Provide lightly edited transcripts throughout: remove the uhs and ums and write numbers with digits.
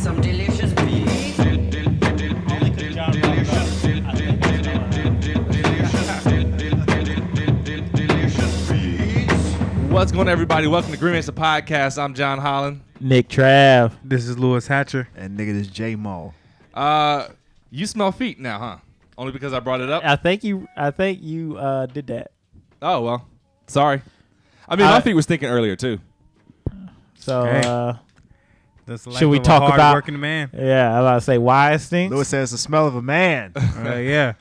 some delicious beats. What's going on, everybody? Welcome to Greenbenchtv podcast. I'm John Holland. Nick Trav. This is Lewis Hatcher. And nigga, this J Mall. You smell feet now, huh? Only because I brought it up? I think you did that. Oh, well. Sorry. I mean, my feet was stinking earlier, too. So, Hey. That's the life should we of talk a about? hard-working man? Yeah, I was about to say why it stinks. Lewis says the smell of a man. Yeah.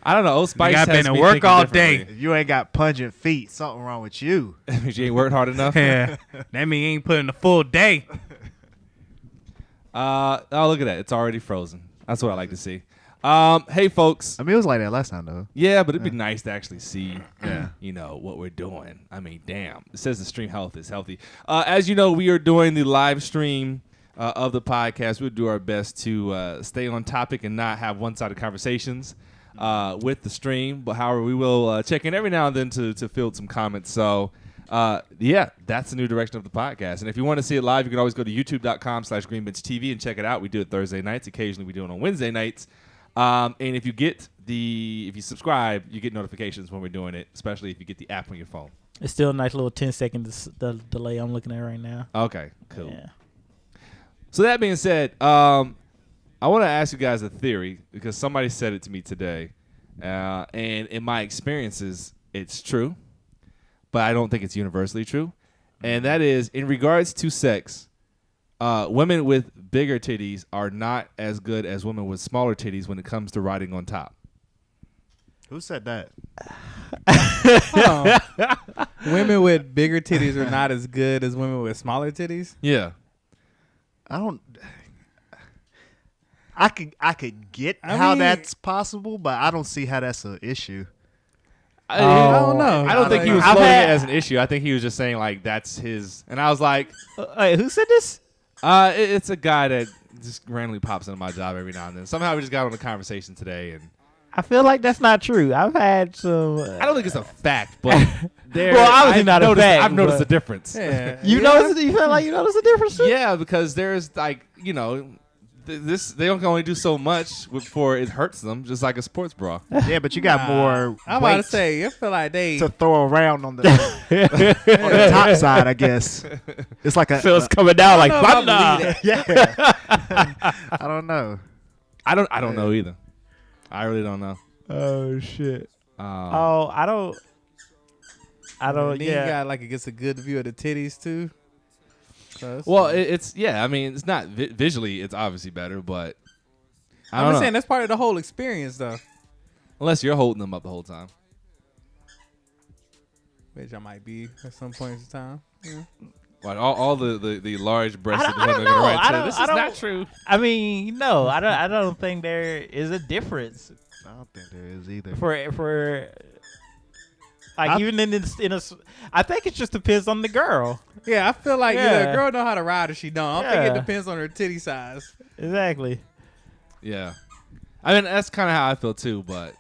I don't know. Old Spice I've has been me to work thinking all differently. day. If you ain't got pungent feet, something wrong with you. You ain't worked hard enough? Yeah. That mean you ain't put in a full day. Oh, look at that. It's already frozen. That's what I like to see. Hey, folks. I mean, it was like that last time, though. Yeah, but it'd be nice to actually see, Yeah. what we're doing. I mean, damn. It says the stream health is healthy. As you know, we are doing the live stream of the podcast. We'll do our best to stay on topic and not have one-sided conversations with the stream. But however, we will check in every now and then to field some comments. So, yeah, that's the new direction of the podcast. And if you want to see it live, you can always go to youtube.com/GreenbenchtV and check it out. We do it Thursday nights. Occasionally, we do it on Wednesday nights. And if you subscribe, you get notifications when we're doing it, especially if you get the app on your phone. It's still a nice little 10-second delay I'm looking at right now. Okay, cool. Yeah. So that being said, I want to ask you guys a theory because somebody said it to me today. And in my experiences, it's true, but I don't think it's universally true. And that is, in regards to sex, women with bigger titties are not as good as women with smaller titties when it comes to riding on top. Who said that? Women with bigger titties are not as good as women with smaller titties. Yeah. I could get how that's possible, but I don't see how that's an issue. I don't know. I don't think he was I've floating had- it as an issue. I think he was just saying, like, that's his. And I was like, Wait, who said this? it's a guy that just randomly pops into my job every now and then. Somehow we just got on a conversation today, and I feel like that's not true. I've had some. I don't think it's a fact, but there. Well, obviously not a fact, I've noticed but- a difference. Yeah. You notice? You feel like you notice a difference? Too? Yeah, because there's like this. They don't only do so much before it hurts them, just like a sports bra. Yeah, but you got more I'm about to weight say, I feel like they. to throw around on the on the top side, I guess. It's like a Feels coming down like I don't know if I thunder. yeah. I don't know. I don't know either. I really don't know. Oh shit. Um, I don't. Then Yeah. you got like it gets a good view of the titties too. So that's Well, fine. it's yeah. I mean, it's not visually. It's obviously better, but I I'm don't just know. saying that's part of the whole experience though. Unless you're holding them up the whole time. Which I might be at some points in time. Yeah. Like all the large breasted I women don't are gonna know. write I to, don't- this I is don't- not true. I mean, no, I don't think there is a difference I don't think there is either. for like even in a. I think it just depends on the girl. Yeah, I feel like Yeah. a girl know how to ride or she don't. I think Yeah. it depends on her titty size. Exactly. Yeah, I mean that's kind of how I feel too, but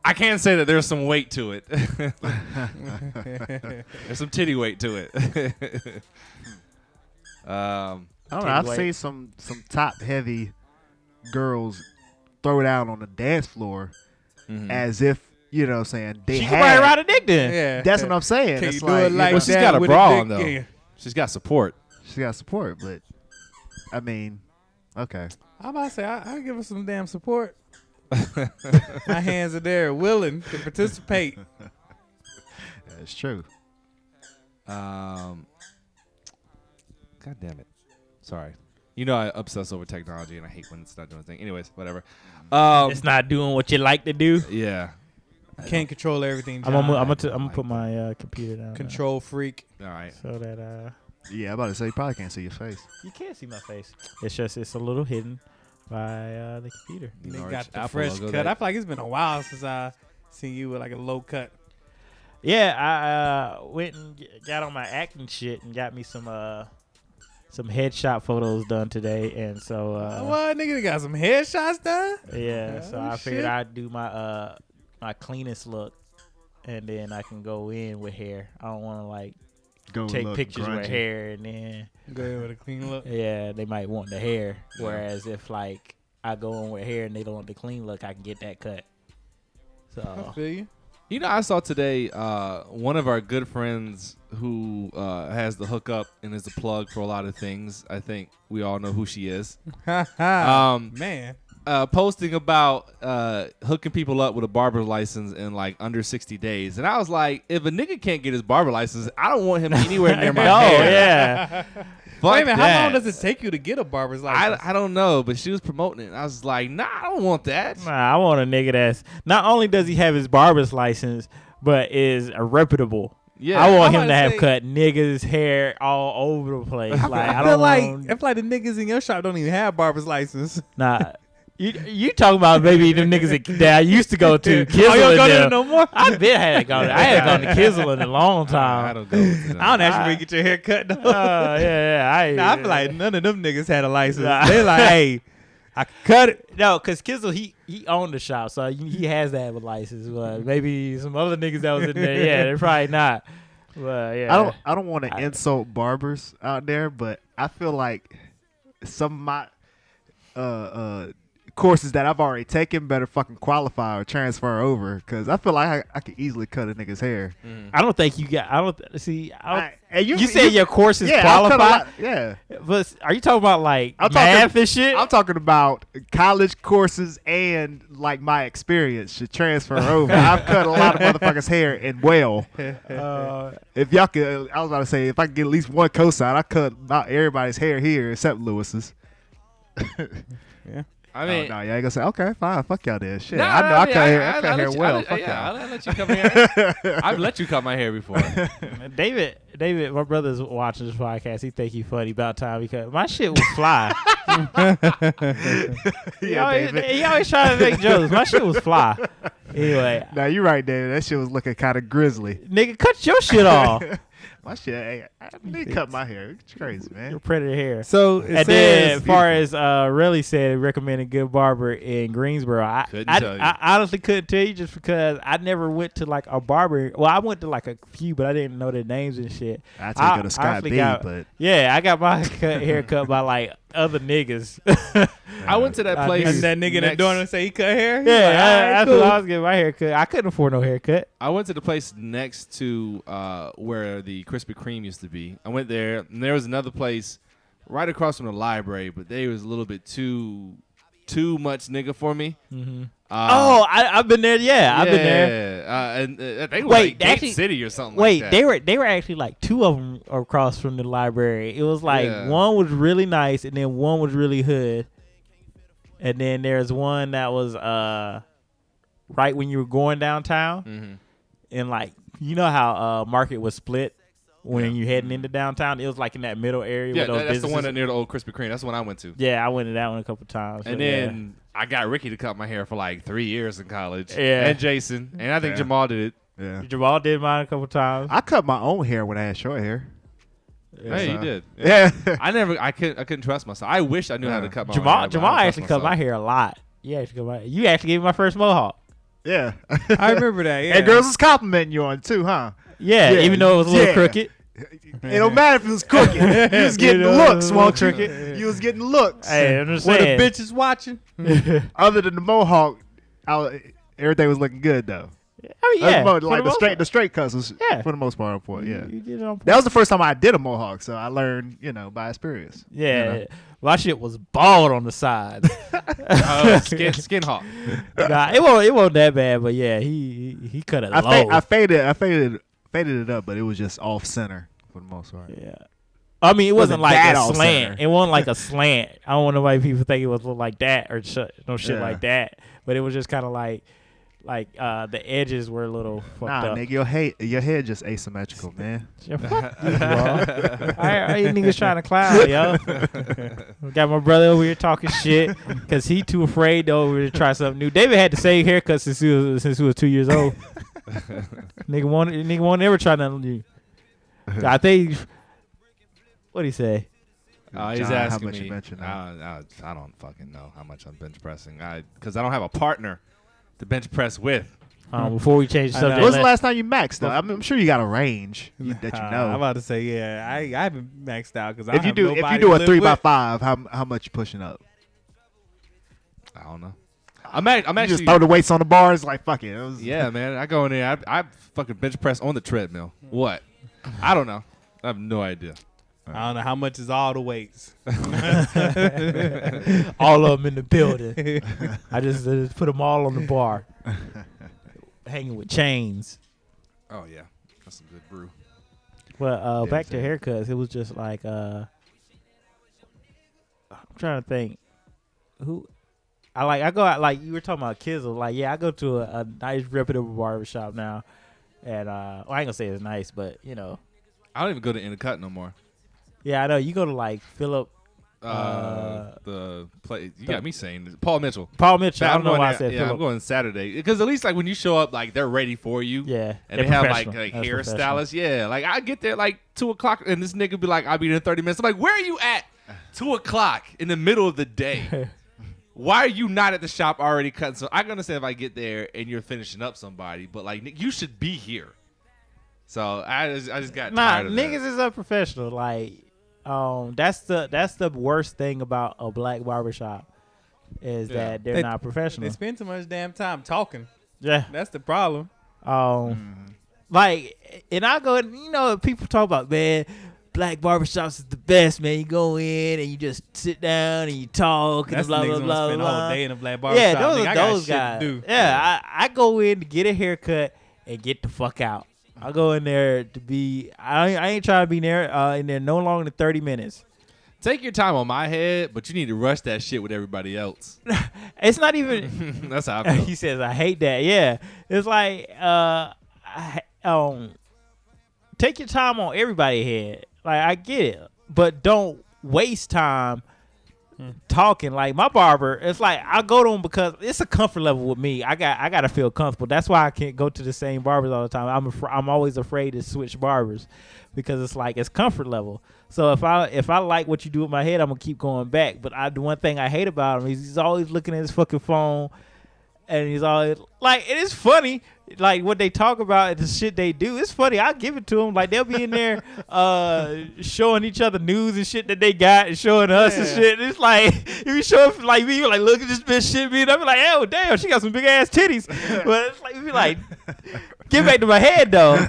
I can't say that there's some weight to it. There's some titty weight to it. I don't know. Titty I've weight. seen some top heavy girls throw down on the dance floor as if, you know what I'm saying, they She can probably ride had. a dick then. Yeah. That's what I'm saying. Can It's you do it like well, she's that got a with bra dick? on though. Yeah. She's got support. she got support, but I mean, okay. I'm about to say I give her some damn support. My hands are there, willing to participate. That's true. God damn it. Sorry. You know I obsess over technology and I hate when it's not doing a thing. Anyways, whatever. It's not doing what you like to do. Yeah. Can't control everything. I'm John. gonna put my computer down. now Control freak. All right. so that Yeah, I'm about to say you probably can't see your face. you can't see my face. It's a little hidden by the computer. The They large got the Apple fresh logo cut. that- I feel like it's been a while since I seen you with like a low cut. Yeah, I went and got on my acting shit and got me some headshot photos done today, and so What nigga? They got some headshots done. yeah, so Oh, I figured shit. I'd do my my cleanest look, and then I can go in with hair. I don't want to like Go take look pictures with grungy. hair and then Go ahead with a clean look. Yeah, they might want the hair. Whereas if like I go in with hair and they don't want the clean look, I can get that cut. I So feel you. You know, I saw today one of our good friends who has the hookup and is a plug for a lot of things. I think we all know who she is. Man. Posting about hooking people up with a barber license in like under 60 days. And I was like, if a nigga can't get his barber license, I don't want him anywhere near my hair. yeah. Fuck Wait a minute, that. how long does it take you to get a barber's license? I don't know, but she was promoting it. I was like, nah, I don't want that. Nah, I want a nigga that's not only does he have his barber's license, but is reputable. Yeah. I want I'm him about to to have say- cut niggas' hair all over the place. Like I I feel don't like want, if like the niggas in your shop don't even have barber's license. nah. You talking about maybe them niggas that I used to go to? Oh, Kizzle you don't and go them. there no more? I been had gone. I had gone to Kizzle in a long I time. don't go with them. I don't actually get your hair cut though. Yeah. I feel like none of them niggas had a license. Nah. They like, hey, I cut it. no, cause Kizzle he owned the shop, so he has to have a license. But maybe some other niggas that was in there, yeah, they're probably not. But yeah, I don't want to insult barbers out there, but I feel like some of my courses that I've already taken better fucking qualify or transfer over, because I feel like I could easily cut a nigga's hair. I don't think you got. I don't see. And You said your courses yeah, I'll cut a qualify, lot- yeah. but are you talking about like I'm math talking- and shit? I'm talking about college courses and like my experience should transfer over. I've cut a lot of motherfuckers' hair and well. If y'all could, I was about to say, if I could get at least one cosign, I cut about everybody's hair here except Lewis's. I mean, no, y'all ain't gonna say, okay, fine, fuck y'all then. Shit, nah, I know I cut hair, I cut let hair you- well. I Fuck y'all. I'll let you cut my hair. I've let you cut my hair before. David, my brother's watching this podcast. He think he funny about time because my shit was fly. He always trying to make jokes. My shit was fly. Anyway, Now you're right, David. That shit was looking kind of grisly. nigga, cut your shit off. My shit, hey, I need to cut my hair. It's crazy, Your man. predator hair. So it And then, says as far as Relly said, recommended good barber in Greensboro. Couldn't I tell you. honestly couldn't tell you just because I never went to like a barber. Well, I went to like a few, but I didn't know their names and shit. I take it to Scott honestly B, got- Yeah, I got my hair cut by like other niggas. I went to that I place. and that nigga that next- doing it say he cut hair. He Yeah, like, all right, that's cool. what I was getting my hair cut. I couldn't afford no haircut. I went to the place next to where the Krispy Kreme used to be. I went there, and there was another place right across from the library, but they was a little bit too much nigga for me. Mm-hmm. I've been there. Yeah, I've been there. And they were Wait, like Gate actually- City or something Wait, like that. they were actually like two of them across from the library. It was like Yeah. one was really nice, and then one was really hood. And then there's one that was right when you were going downtown, Mhm. and like you know how Market was split when Yeah. you heading into downtown. It was like in that middle area. Yeah, where those that's the businesses- one that near the old Krispy Kreme. That's the one I went to. Yeah, I went to that one a couple times. And but yeah. then I got Ricky to cut my hair for like 3 years in college. Yeah. And Jason. And I think Yeah. Jamal did it. Yeah. Jamal did mine a couple times. I cut my own hair when I had short hair. Hey, so- you did. Yeah. I couldn't trust myself. I wish I knew how to cut my hair. Jamal but I Jamal don't trust actually cut my myself. hair a lot. You actually gave me my first mohawk. Yeah. I remember that. Yeah. And girls was complimenting you on it too, huh? Yeah, Yeah, even though it was a little yeah. crooked. It don't matter if it was crooked. You was getting You know, looks, won't you? crooked. You was getting looks. Hey, I'm just When the saying. bitches watching. Other than the mohawk, everything was looking good though. I mean, yeah. Other for like the most part. the straight cuts was Yeah. for the most part on point. Yeah. You did it on point. That was the first time I did a mohawk, so I learned, by experience. Yeah. You know? My shit was bald on the sides. Skin hawk. Nah, it wasn't that bad, but yeah, he cut it low. I faded it up, but it was just off center for the most part. Yeah. I mean, it wasn't like that a off slant. center. It wasn't like a slant. I don't want nobody people think it was like that or no shit Yeah. like that. But it was just kind of like the edges were a little fucked Nah, up. nigga, your head just asymmetrical, man. Yeah, fuck you, bro. I you niggas trying to clown, yo. Got my brother over here talking shit because he too afraid to over to try something new. David had the same haircut since he was 2 years old. nigga won't ever try nothing new. I think. What'd he say? He's John, asking how much me. you benching now? I don't fucking know how much I'm bench pressing. Because I don't have a partner to bench press with. Before we change the I know. subject. When's the last time you maxed out? I'm sure you got a range that you I'm know. about to say, yeah, I haven't maxed out because If you do a 3x5, how much you pushing up? I don't know. I'm actually You just throw the weights on the bars like fuck it. Yeah, man. I go in there. I fucking bench press on the treadmill. What? I don't know. I have no idea. I don't know how much is all the weights. all of them in the building. I just put them all on the bar, hanging with chains. Oh yeah, that's some good brew. Well, back to same. haircuts. It was just like I'm trying to think who. I go out like you were talking about Kizzle. Like I go to a nice reputable barbershop now, and I ain't gonna say it's nice, but I don't even go to Intercut no more. yeah, I know you go to like Philip. The play you got me saying this. Paul Mitchell. Paul Mitchell. I I'm don't know going why I there- said yeah, Philip. I'm going Saturday because at least like when you show up, like they're ready for you. Yeah, And they're they have like professional. That's hairstylists. Yeah, like I get there like 2:00, and this nigga be like, "I'll be there in 30 minutes." I'm like, "Where are you at? 2:00 in the middle of the day? Why are you not at the shop already cutting?" So I can understand if I get there and you're finishing up somebody, but like you should be here. So I just got tired of niggas that. is unprofessional. Like, that's the worst thing about a black barbershop is Yeah. that they're not professional. They spend too much damn time talking. Yeah. That's the problem. Like, and I go, people talk about, man, black barbershops is the best, man. You go in and you just sit down and you talk and That's blah the blah niggas blah wanna spend a blah. whole day in a black barbershop. Yeah, those Nigga, are I got those shit guys. to do. Yeah, I go in to get a haircut and get the fuck out. I go in there to be. I ain't trying to be there in there no longer than 30 minutes. Take your time on my head, but you need to rush that shit with everybody else. It's not even. That's how I feel. He says, "I hate that." Yeah, it's like take your time on everybody's head. Like I get it, but don't waste time talking. Like my barber, it's like I go to him because it's a comfort level with me. I got to feel comfortable. That's why I can't go to the same barbers all the time. I'm always afraid to switch barbers because it's like it's comfort level. So if I like what you do with my head, I'm gonna keep going back. But the one thing I hate about him is he's always looking at his fucking phone, and he's always like, it is funny. Like what they talk about and the shit they do, it's funny. I give it to them. Like they'll be in there showing each other news and shit that they got and showing us and shit. It's like if you show it like me, you're like, look at this bitch shit being. I'm like, oh damn, she got some big ass titties. But it's like you be like, get back to my head though.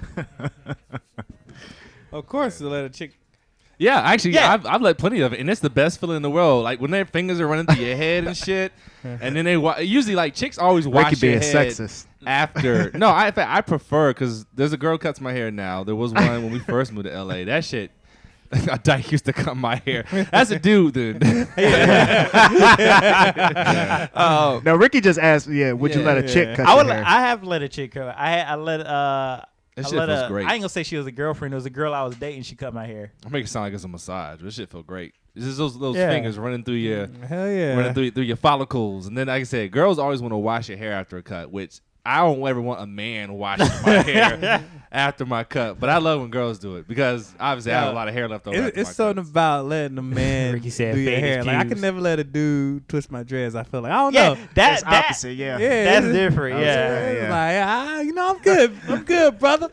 Of course, to let a chick. Yeah, actually, Yeah. I've let plenty of it, and it's the best feeling in the world. Like when their fingers are running through your head and shit, and then they usually like chicks always wash Ricky your being head sexist. after. No, in fact, I prefer because there's a girl cuts my hair now. There was one when we first moved to LA. That shit. A dyke used to cut my hair. That's a dude, dude. No, Ricky just asked, would you let a chick cut your hair? I have let a chick cut. I let That I shit let feels great. I ain't gonna say she was a girlfriend. It was a girl I was dating. She cut my hair. I make it sound like it's a massage. This shit feel great. It's just those Yeah. fingers running through your Hell yeah. running through your follicles, and then like I said, girls always want to wash your hair after a cut, which I don't ever want a man washing my hair after my cut. But I love when girls do it because obviously I have a lot of hair left over. after It's my something cuts. about letting a man Ricky said do your fade his hair. Like I pubes. can never let a dude twist my dreads. I feel like I don't Yeah, know. That's that opposite, yeah. Yeah, that's it's- different. Yeah, It's like I'm good. I'm good, brother.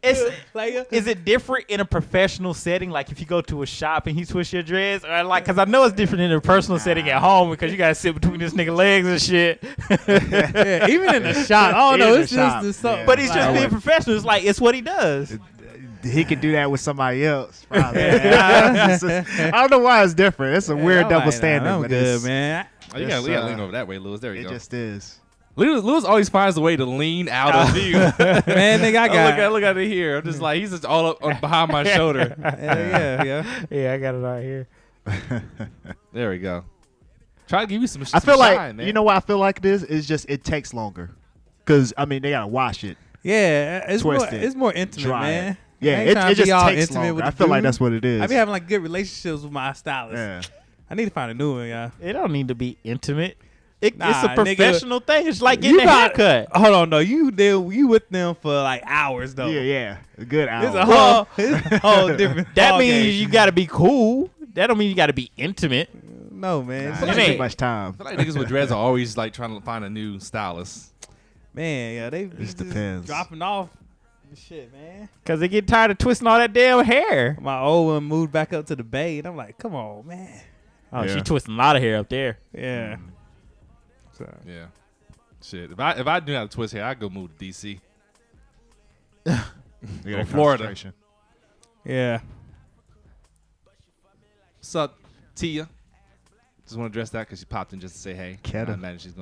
it's. Like, Is it different in a professional setting, like if you go to a shop and he twists your dreads, or like? Because I know it's different in a personal setting at home because you gotta sit between this nigga legs and shit. yeah, even in the shop, I don't know. In It's the just shop, it's something. yeah. But he's just I being would- professional. It's like it's what he does. He could do that with somebody else. Probably. I don't know why it's different. It's a weird I'm double like, standard. I'm but good, it's- man. Oh, you gotta lean over that way, Lewis. There you It go. just is. Lewis always finds a way to lean out of you. Man, nigga, I got. look at it here. I'm just like he's just all up behind my shoulder. Yeah. Yeah, I got it right here. There we go. Try to give you some. I feel like shine, man. you know what I feel like it is. It's just it takes longer, because I mean they gotta wash it, Yeah, it's Twist more. it. It's more intimate, dry man. it. Yeah, I ain't trying it to be just all takes intimate longer. with I the feel like dude. that's what it is. I be having like good relationships with my stylist. Yeah. I need to find a new one, y'all. It don't need to be intimate. It's Nah, a nigga. professional thing. It's like getting a got- haircut. Hold on, though. You with them for like hours though. Yeah, a good hour. It's a whole, it's a whole different. That ball means game. you got to be cool. That don't mean you got to be intimate. No, man. Nah, It that's ain't. too much time. I feel like niggas with dreads are always like trying to find a new stylist. Man, yeah, they be Just just depends. dropping off and shit, man. Cause they get tired of twisting all that damn hair. My old one moved back up to the Bay, and I'm like, come on, man. Oh, Yeah. she twisting a lot of hair up there. Yeah. So Yeah. Shit. If I knew how to twist hair, I'd go move to DC. You got Or a Florida. concentration. yeah. What's up, Tia? Just want to address that because she popped in just to say hey. Keta. I imagine she's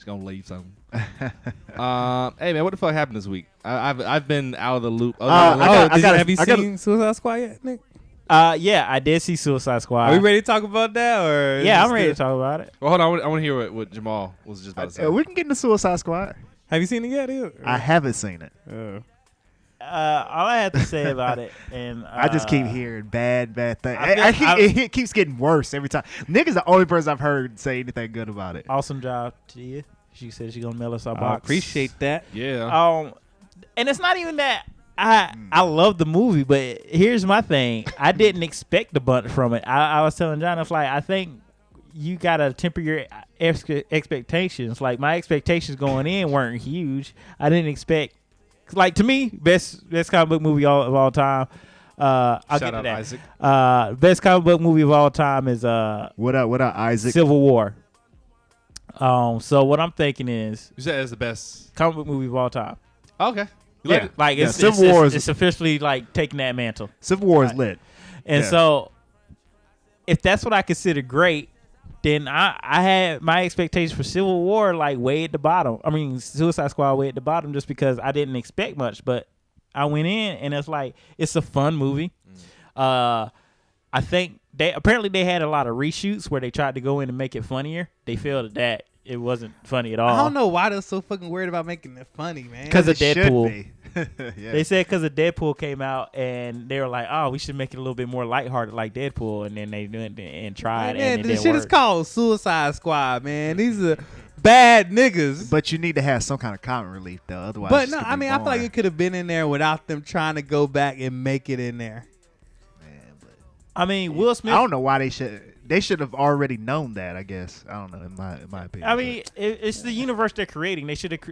gonna leave something. Hey man, what the fuck happened this week? I've been out of the loop. Have you seen Suicide Squad yet, Nick? Yeah, I did see Suicide Squad. Are we ready to talk about that, or Yeah, I'm ready to talk about it. Well, hold on. I want to hear what Jamal was just about to say. We can get into Suicide Squad. Have you seen it yet? Either? I haven't seen it. All I have to say about it, and I just keep hearing bad things. I feel- It keeps getting worse every time. Nick is the only person I've heard say anything good about it. awesome job to you. She said she's gonna mail us our I box. appreciate that. Yeah. And it's not even that I love the movie, but here's my thing: I didn't expect a bunch from it. I was telling John, it's like I think you gotta temper your expectations. Like my expectations going in weren't huge. I didn't expect, like to me, best comic book movie of all time. I'll Shout get to out that. Isaac. Best comic book movie of all time is What up, Isaac? Civil War. So what I'm thinking is You said it's the best. comic book movie of all time. Okay. Yeah, like Yeah, it's Civil War is- it's officially like taking that mantle. Civil War is Right. lit. And Yeah. so, if that's what I consider great, then I had my expectations for Civil War like way at the bottom. I mean, Suicide Squad way at the bottom just because I didn't expect much. But I went in and it's like it's a fun movie. I think they had a lot of reshoots where they tried to go in and make it funnier. They failed at that. It wasn't funny at all. I don't know why they're so fucking worried about making it funny, man. 'Cause of It should Deadpool. be. Yeah. They said because of Deadpool came out and they were like, oh, we should make it a little bit more lighthearted like Deadpool, and then they went and tried Man, and it this didn't shit work. is called Suicide Squad, man. These are bad niggas. But you need to have some kind of comic relief, though. Otherwise, But it's no, gonna I be mean, I feel like boring. it could have been in there without them trying to go back and make it in there. Man, but I mean, Will Smith. I don't know why they should. They should have already known that. I guess I don't know. In my opinion. I mean, it's the universe they're creating.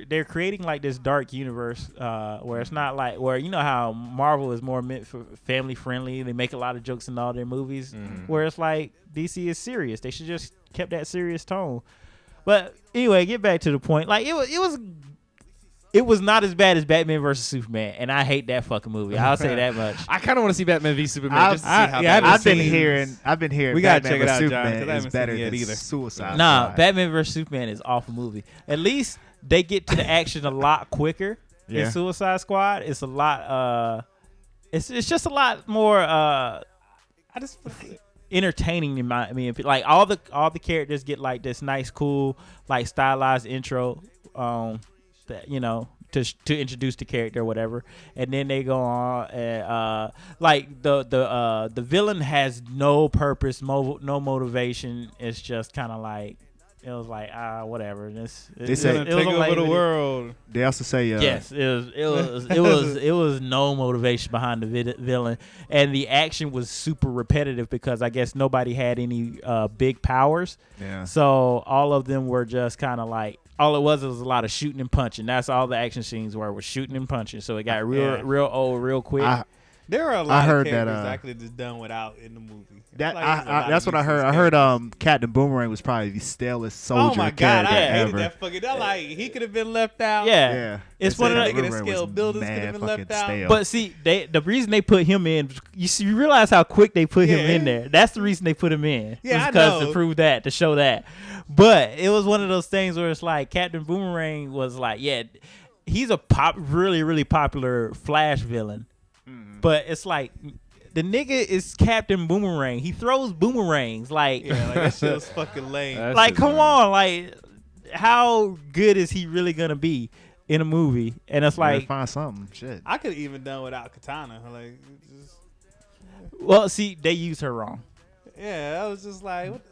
They're creating like this dark universe where it's not like where you know how Marvel is more meant for family friendly. They make a lot of jokes in all their movies. Where it's like DC is serious. They should just kept that serious tone. But anyway, get back to the point. Like it was not as bad as Batman versus Superman, and I hate that fucking movie. I'll say that much. I kind of want to see Batman v Superman I've- just to see how yeah, that I've I've been seen- hearing. We gotta Batman check it vs out, John, 'cause I Superman haven't is better seen it than either. Suicide Nah, Squad. Batman vs Superman is awful movie. At least they get to the action a lot quicker Yeah. in Suicide Squad. It's a lot. It's just a lot more. I just Entertaining in my. I mean, like all the characters get like this nice, cool, like stylized intro. That you know. To introduce the character or whatever, and then they go on and like the villain has no purpose, no motivation. It's just kind of like it was like whatever. They say- take over the world. They also say, Yes, it was no motivation behind the villain, and the action was super repetitive because I guess nobody had any big powers, yeah. so all of them were just kind of like. All it was a lot of shooting and punching. That's all the action scenes were shooting and punching. So it got real old, real quick. There are a lot heard of that, characters that could have just done without in the movie. That Like, there's a lot that's of what I heard. useless I heard characters. Captain Boomerang was probably the stalest soldier Oh my god, character I hated ever. that fucking. That like he could have been left out. yeah. Yeah, It's They one of said the- Bigger than Boomerang scale was buildings could mad have been left fucking out. stale. But see, the reason they put him in, you realize how quick they put him Yeah. in there. That's the reason they put him in. Yeah, was I because know. to prove that, to show that. But it was one of those things where it's like Captain Boomerang was like, yeah, he's a really, really popular Flash villain. But it's like the nigga is Captain Boomerang. He throws boomerangs. Like, Yeah, like that shit was fucking lame. That's like just come lame. on, like how good is he really gonna be in a movie? And it's Gotta like, find something. Shit. I could have even done without Katana. Like, just, well, see, they used her wrong. yeah, I was just like, what the?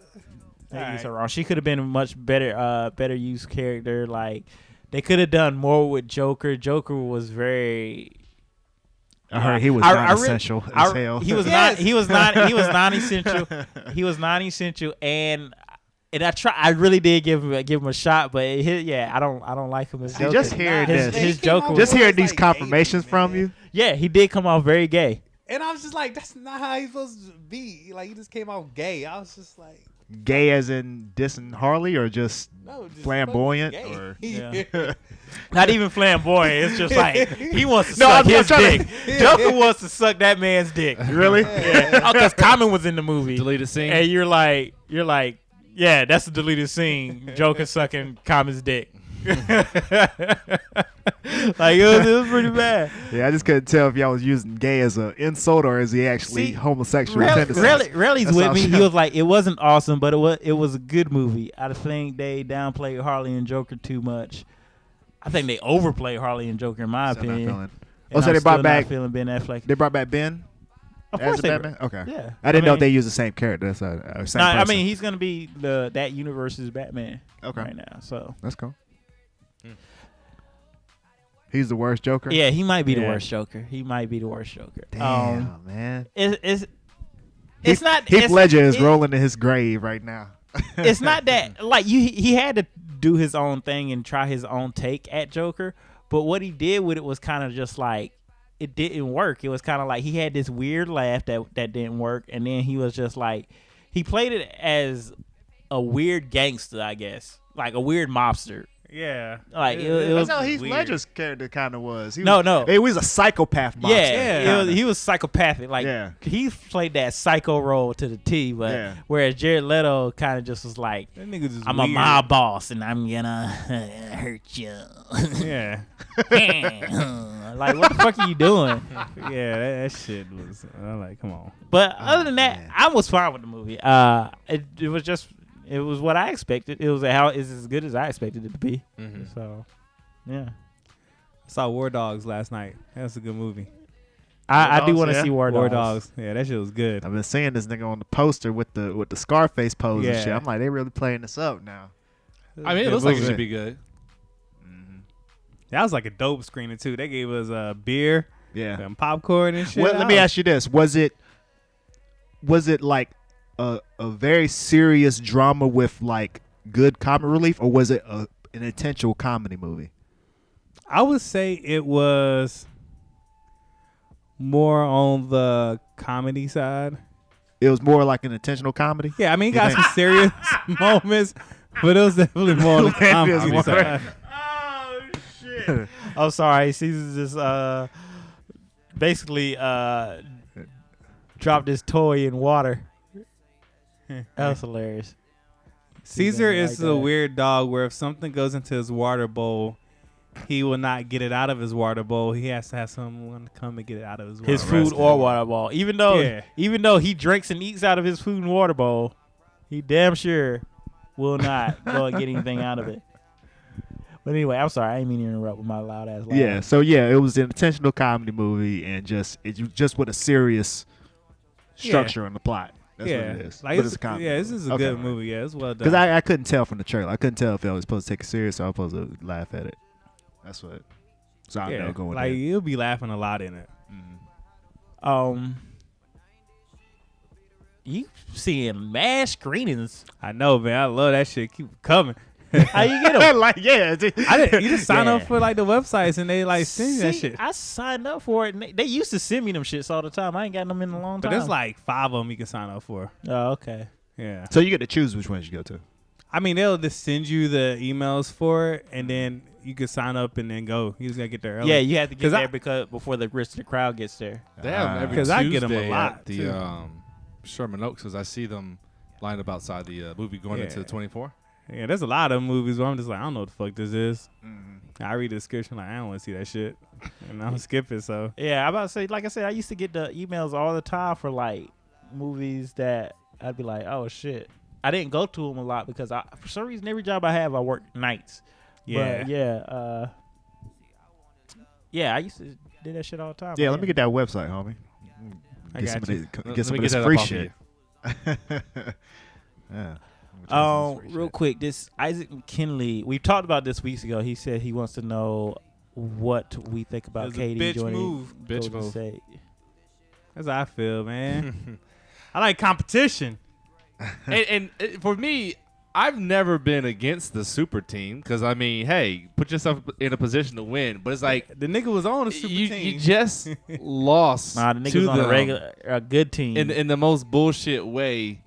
They All used right. her wrong. She could have been a much better used character. Like they could have done more with Joker. Joker was very. I heard he was I not really- essential as hell. He was Yes. not. He was not. He was non-essential. He was non-essential, and And I really did give him a shot, but I don't like him as See, Joker. just hearing this, his Joker, just hearing these like confirmations gay, from man. you. yeah, he did come off very gay. And I was just like, that's not how he's supposed to be. Like, he just came out gay. I was just like, Gay as in dissing Harley, or just no, just flamboyant, fucking gay. or Yeah. Not even flamboyant. It's just like he wants to No, suck I'm his trying dick. to- Joker wants to suck that man's dick. really? Yeah. Oh, because Common was in the movie. Deleted scene. And you're like, yeah, that's a deleted scene. Joker sucking Common's dick. Like it was pretty bad. Yeah, I just couldn't tell if y'all was using gay as an insult or is he actually See, homosexual tendencies. Relly's That's with all me. I'm He was like, it wasn't awesome, but it was a good movie. I think they downplayed Harley and Joker too much. I think they overplayed Harley and Joker in my Still not opinion. feeling- And so I'm they brought still not back- feeling Ben Affleck. They brought back Ben Of as course a they Batman. Okay, Yeah, I didn't know mean, they used the same character. That's same I person. mean, he's gonna be that universe's Batman Okay, right now. So that's cool. He's the worst Joker. yeah, he might be the Yeah. worst Joker. Damn, man. It's not. Heath it's, Ledger is it- rolling in his grave right now. It's not that like he had to do his own thing and try his own take at Joker, but what he did with it was kind of just like it didn't work. It was kind of like he had this weird laugh that didn't work, and then he was just like he played it as a weird gangster, I guess, like a weird mobster. Yeah. Like it was That's how Heath weird. Ledger's character kind of was. He No, was, no. He was a psychopath monster. Yeah, kinda. he was psychopathic. Like Yeah. he played that psycho role to the T, but Yeah. whereas Jared Leto kind of just was like, That nigga just I'm a weird. mob boss and I'm gonna hurt you. Yeah. Like what the fuck are you doing? Yeah, that shit was, I'm like, come on. But other than that, man. I was fine with the movie. It was what I expected. It was as good as I expected it to be. Mhm. So, yeah, I saw War Dogs last night. That's a good movie. I do Dogs, want to yeah? see War War Dogs. Dogs. Yeah, that shit was good. I've been seeing this nigga on the poster with the Scarface pose and Yeah. shit. I'm like, they really playing this up now. I mean, it Good looks like it movie. should be good. That was like a dope screening too. They gave us beer Yeah. and popcorn and shit. Well, let me ask you this: was it like a very serious drama with like good comic relief, or was it an intentional comedy movie? I would say it was more on the comedy side. It was more like an intentional comedy. Yeah, I mean, it You got think? some serious moments, but it was definitely more on the Landfill's comedy more- side. Oh shit! I'm sorry. Caesar just basically dropped his toy in water. That was hilarious. Caesar Like is that. a weird dog where if something goes into his water bowl, he will not get it out of his water bowl. He has to have someone come and get it out of his water His bowl. food or water bowl. Even though Yeah. he drinks and eats out of his food and water bowl, he damn sure will not go and get anything out of it. But anyway, I'm sorry. I didn't mean to interrupt with my loud ass laugh. Yeah. So yeah, it was an intentional comedy movie, and just with a serious structure in the plot. That's yeah, what it is. like But it's a comedy. yeah, this is a Okay. good movie. Yeah, it's well done. Because I couldn't tell from the trailer. I couldn't tell if I was supposed to take it serious or I was supposed to laugh at it. That's what. So I know going like in. you'll be laughing a lot in it. You seeing mass screenings? I know, man. I love that shit. Keep coming. How you get them? like yeah, I didn't. You just sign Yeah. up for like the websites and they like send you that See, shit. I signed up for it. And they used to send me them shits all the time. I ain't got them in a long But time. there's like 5 of them you can sign up for. Oh, okay. Yeah. So you get to choose which ones you go to. I mean, they'll just send you the emails for it, and then you can sign up and then go. You just gotta get there early. Yeah, you have to get 'Cause I- there before the rest of the crowd gets there. They have them every 'Cause I get 'em a Tuesday lot, at the too. Sherman Oaks because I see them lined up outside the movie going into Yeah. the 24. Yeah, there's a lot of movies where I'm just like, I don't know what the fuck this is. I read the description like, I don't want to see that shit, and I'm skip it. So Yeah, I'm about to say, like I said, I used to get the emails all the time for like movies that I'd be like, oh shit. I didn't go to them a lot because for some reason every job I have I work nights. yeah, But yeah, I used to do that shit all the time. Yeah, let me get that website, homie. I Get got some of you. this, Let get some me of get this that free up off of shit. you. Yeah. Real quick, this Isaac McKinley, we talked about this weeks ago. He said he wants to know what we think about It was a Katie bitch joining move. Bitch Golden move. State. that's how I feel, man. I like competition. and for me, I've never been against the super team because I mean, hey, put yourself in a position to win. But it's like The nigga was on a super team. you just lost. Nah, the niggas to on them a good team. in the most bullshit way.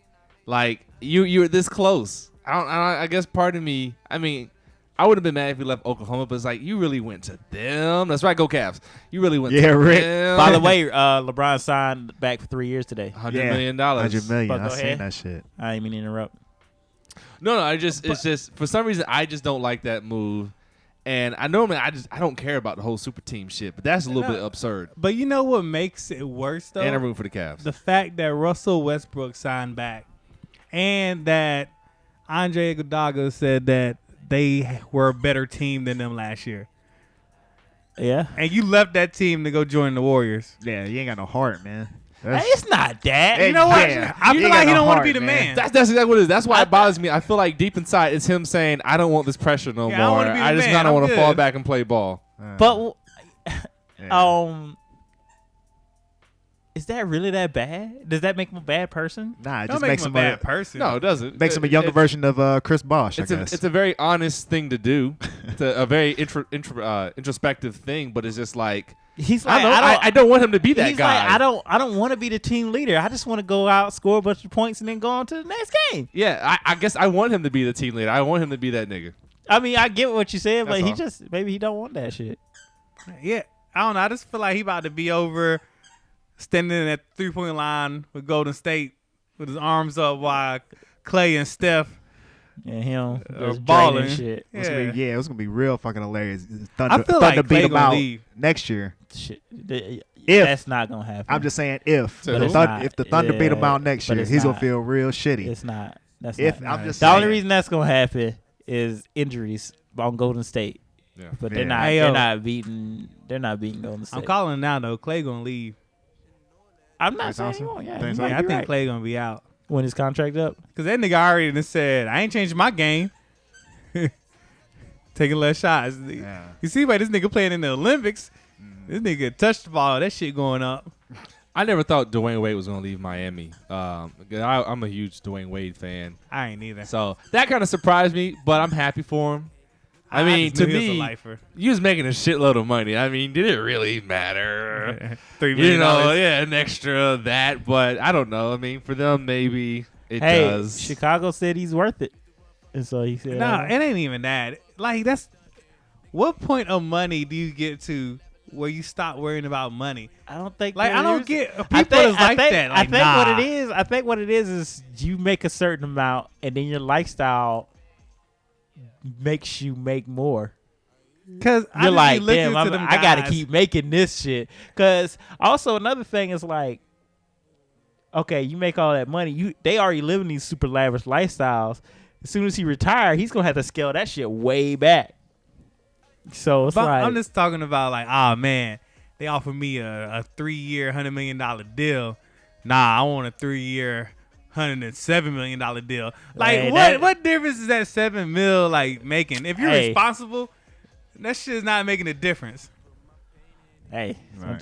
Like you were this close. I guess part of me. I mean, I would have been mad if we left Oklahoma, but it's like you really went to them. That's right, go Cavs. You really went to Rick. them. By the way, LeBron signed back for 3 years today. $100 million. $100 million. But I go seen ahead. that shit. I didn't mean to interrupt. No, it's just for some reason I just don't like that move. And I normally I don't care about the whole super team shit, but that's a little bit absurd. But you know what makes it worse though? And I root for the Cavs. The fact that Russell Westbrook signed back, and that Andre Iguodala said that they were a better team than them last year, Yeah. and you left that team to go join the Warriors. Yeah, you ain't got no heart, man. Hey, it's not that. Hey, You know what? yeah. I You feel ain't like got he no don't want to heart, be the man. man. That's exactly what it is. That's why it bothers me. I feel like deep inside it's him saying, I don't want this pressure no Yeah, I more. wanna be the I just man. kind of I'm want to fall good." back and play ball. But Yeah. is that really that bad? Does that make him a bad person? Nah, it Don't just make makes him a bad person. No, it doesn't. makes him a younger version of Chris Bosh, I guess. It's a very honest thing to do. It's a very introspective thing, but it's just like He's like, I don't want him to be that he's guy. like, I don't want to be the team leader. I just want to go out, score a bunch of points, and then go on to the next game. Yeah, I guess I want him to be the team leader. I want him to be that nigga. I mean, I get what you said, but That's all. maybe he don't want that shit. Yeah, I don't know. I just feel like he about to be over, standing at the 3-point line with Golden State with his arms up while Clay and Steph. And him just balling. draining shit. It's gonna be, it was gonna be real fucking hilarious. I feel like Thunder beat Clay him gonna out leave. next year. Shit. If- That's not gonna happen. I'm just saying if But the it's Thunder, not. if the Thunder beat him out next But year, it's he's not. gonna feel real shitty. It's not. That's If not. I'm just The saying, only reason that's gonna happen is injuries on Golden State. Yeah. But Yeah. they're not. Hey, They're yo. not beating. They're not beating Golden State. I'm calling now though. Clay gonna leave. I'm not Klay saying he Thompson? won't. Yeah, Think he so? might Yeah, I be think right. Clay gonna be out When his contract up. because that nigga already done said I ain't changing my game. Taking less shots. Yeah. You see why this nigga playing in the Olympics? This nigga touched the ball. That shit going up. I never thought Dwayne Wade was going to leave Miami. I'm a huge Dwayne Wade fan. I ain't either. So that kind of surprised me, but I'm happy for him. I mean, just to knew he was a me, lifer. you was making a shitload of money. I mean, did it really matter? $3 million. You know, yeah, an extra that, but I don't know. I mean, for them, maybe it Hey, does. Chicago said he's worth it, and so he said, No, it ain't even that. Like that's what point of money do you get to where you stop worrying about money? I don't think. Like I there don't is- get people I think, that's I like think, that. I Like, think what nah. it is. I think what it is you make a certain amount, and then your lifestyle makes you make more. Cause I You're just like, be looking damn, to them I gotta guys. keep making this shit. Cause also another thing is like, okay, you make all that money. They already living these super lavish lifestyles. As soon as he retire, he's gonna have to scale that shit way back. So it's But like, I'm just talking about like, oh man, they offered me a 3-year $100 million deal. Nah, I want a 3-year $107 million deal. Like Hey, what difference is that $7 million like making? If you're Hey. responsible, that shit is not making a difference. hey, Right.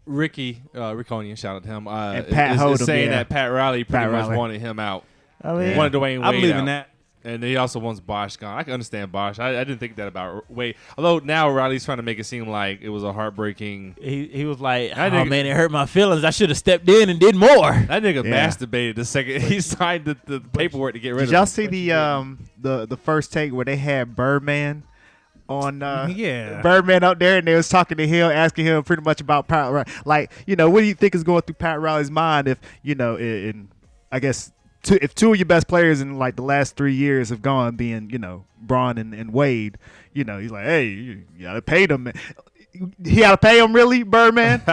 Rickonian, shout out to him. And Pat is Hodem, saying yeah. that Pat Riley pretty Pat much Riley. wanted him out. I mean, Yeah. Wanted Dwayne Wade I believe out. in that. And he also wants Bosh gone. I can understand Bosh. I didn't think that about Wade. Although now Riley's trying to make it seem like it was a heartbreaking. he was like, That oh nigga- man, it hurt my feelings. I should have stepped in and did more. That nigga Yeah. masturbated the second he signed the paperwork to get rid Did of y'all him. see the first take where they had Birdman on Yeah. Birdman up there, and they was talking to him, asking him pretty much about Pat Riley. Like, what do you think is going through Pat Riley's mind if in I guess if two of your best players in like the last 3 years have gone, being Braun and Wade, he's like, hey, you gotta pay them. He gotta pay him, really, Birdman. He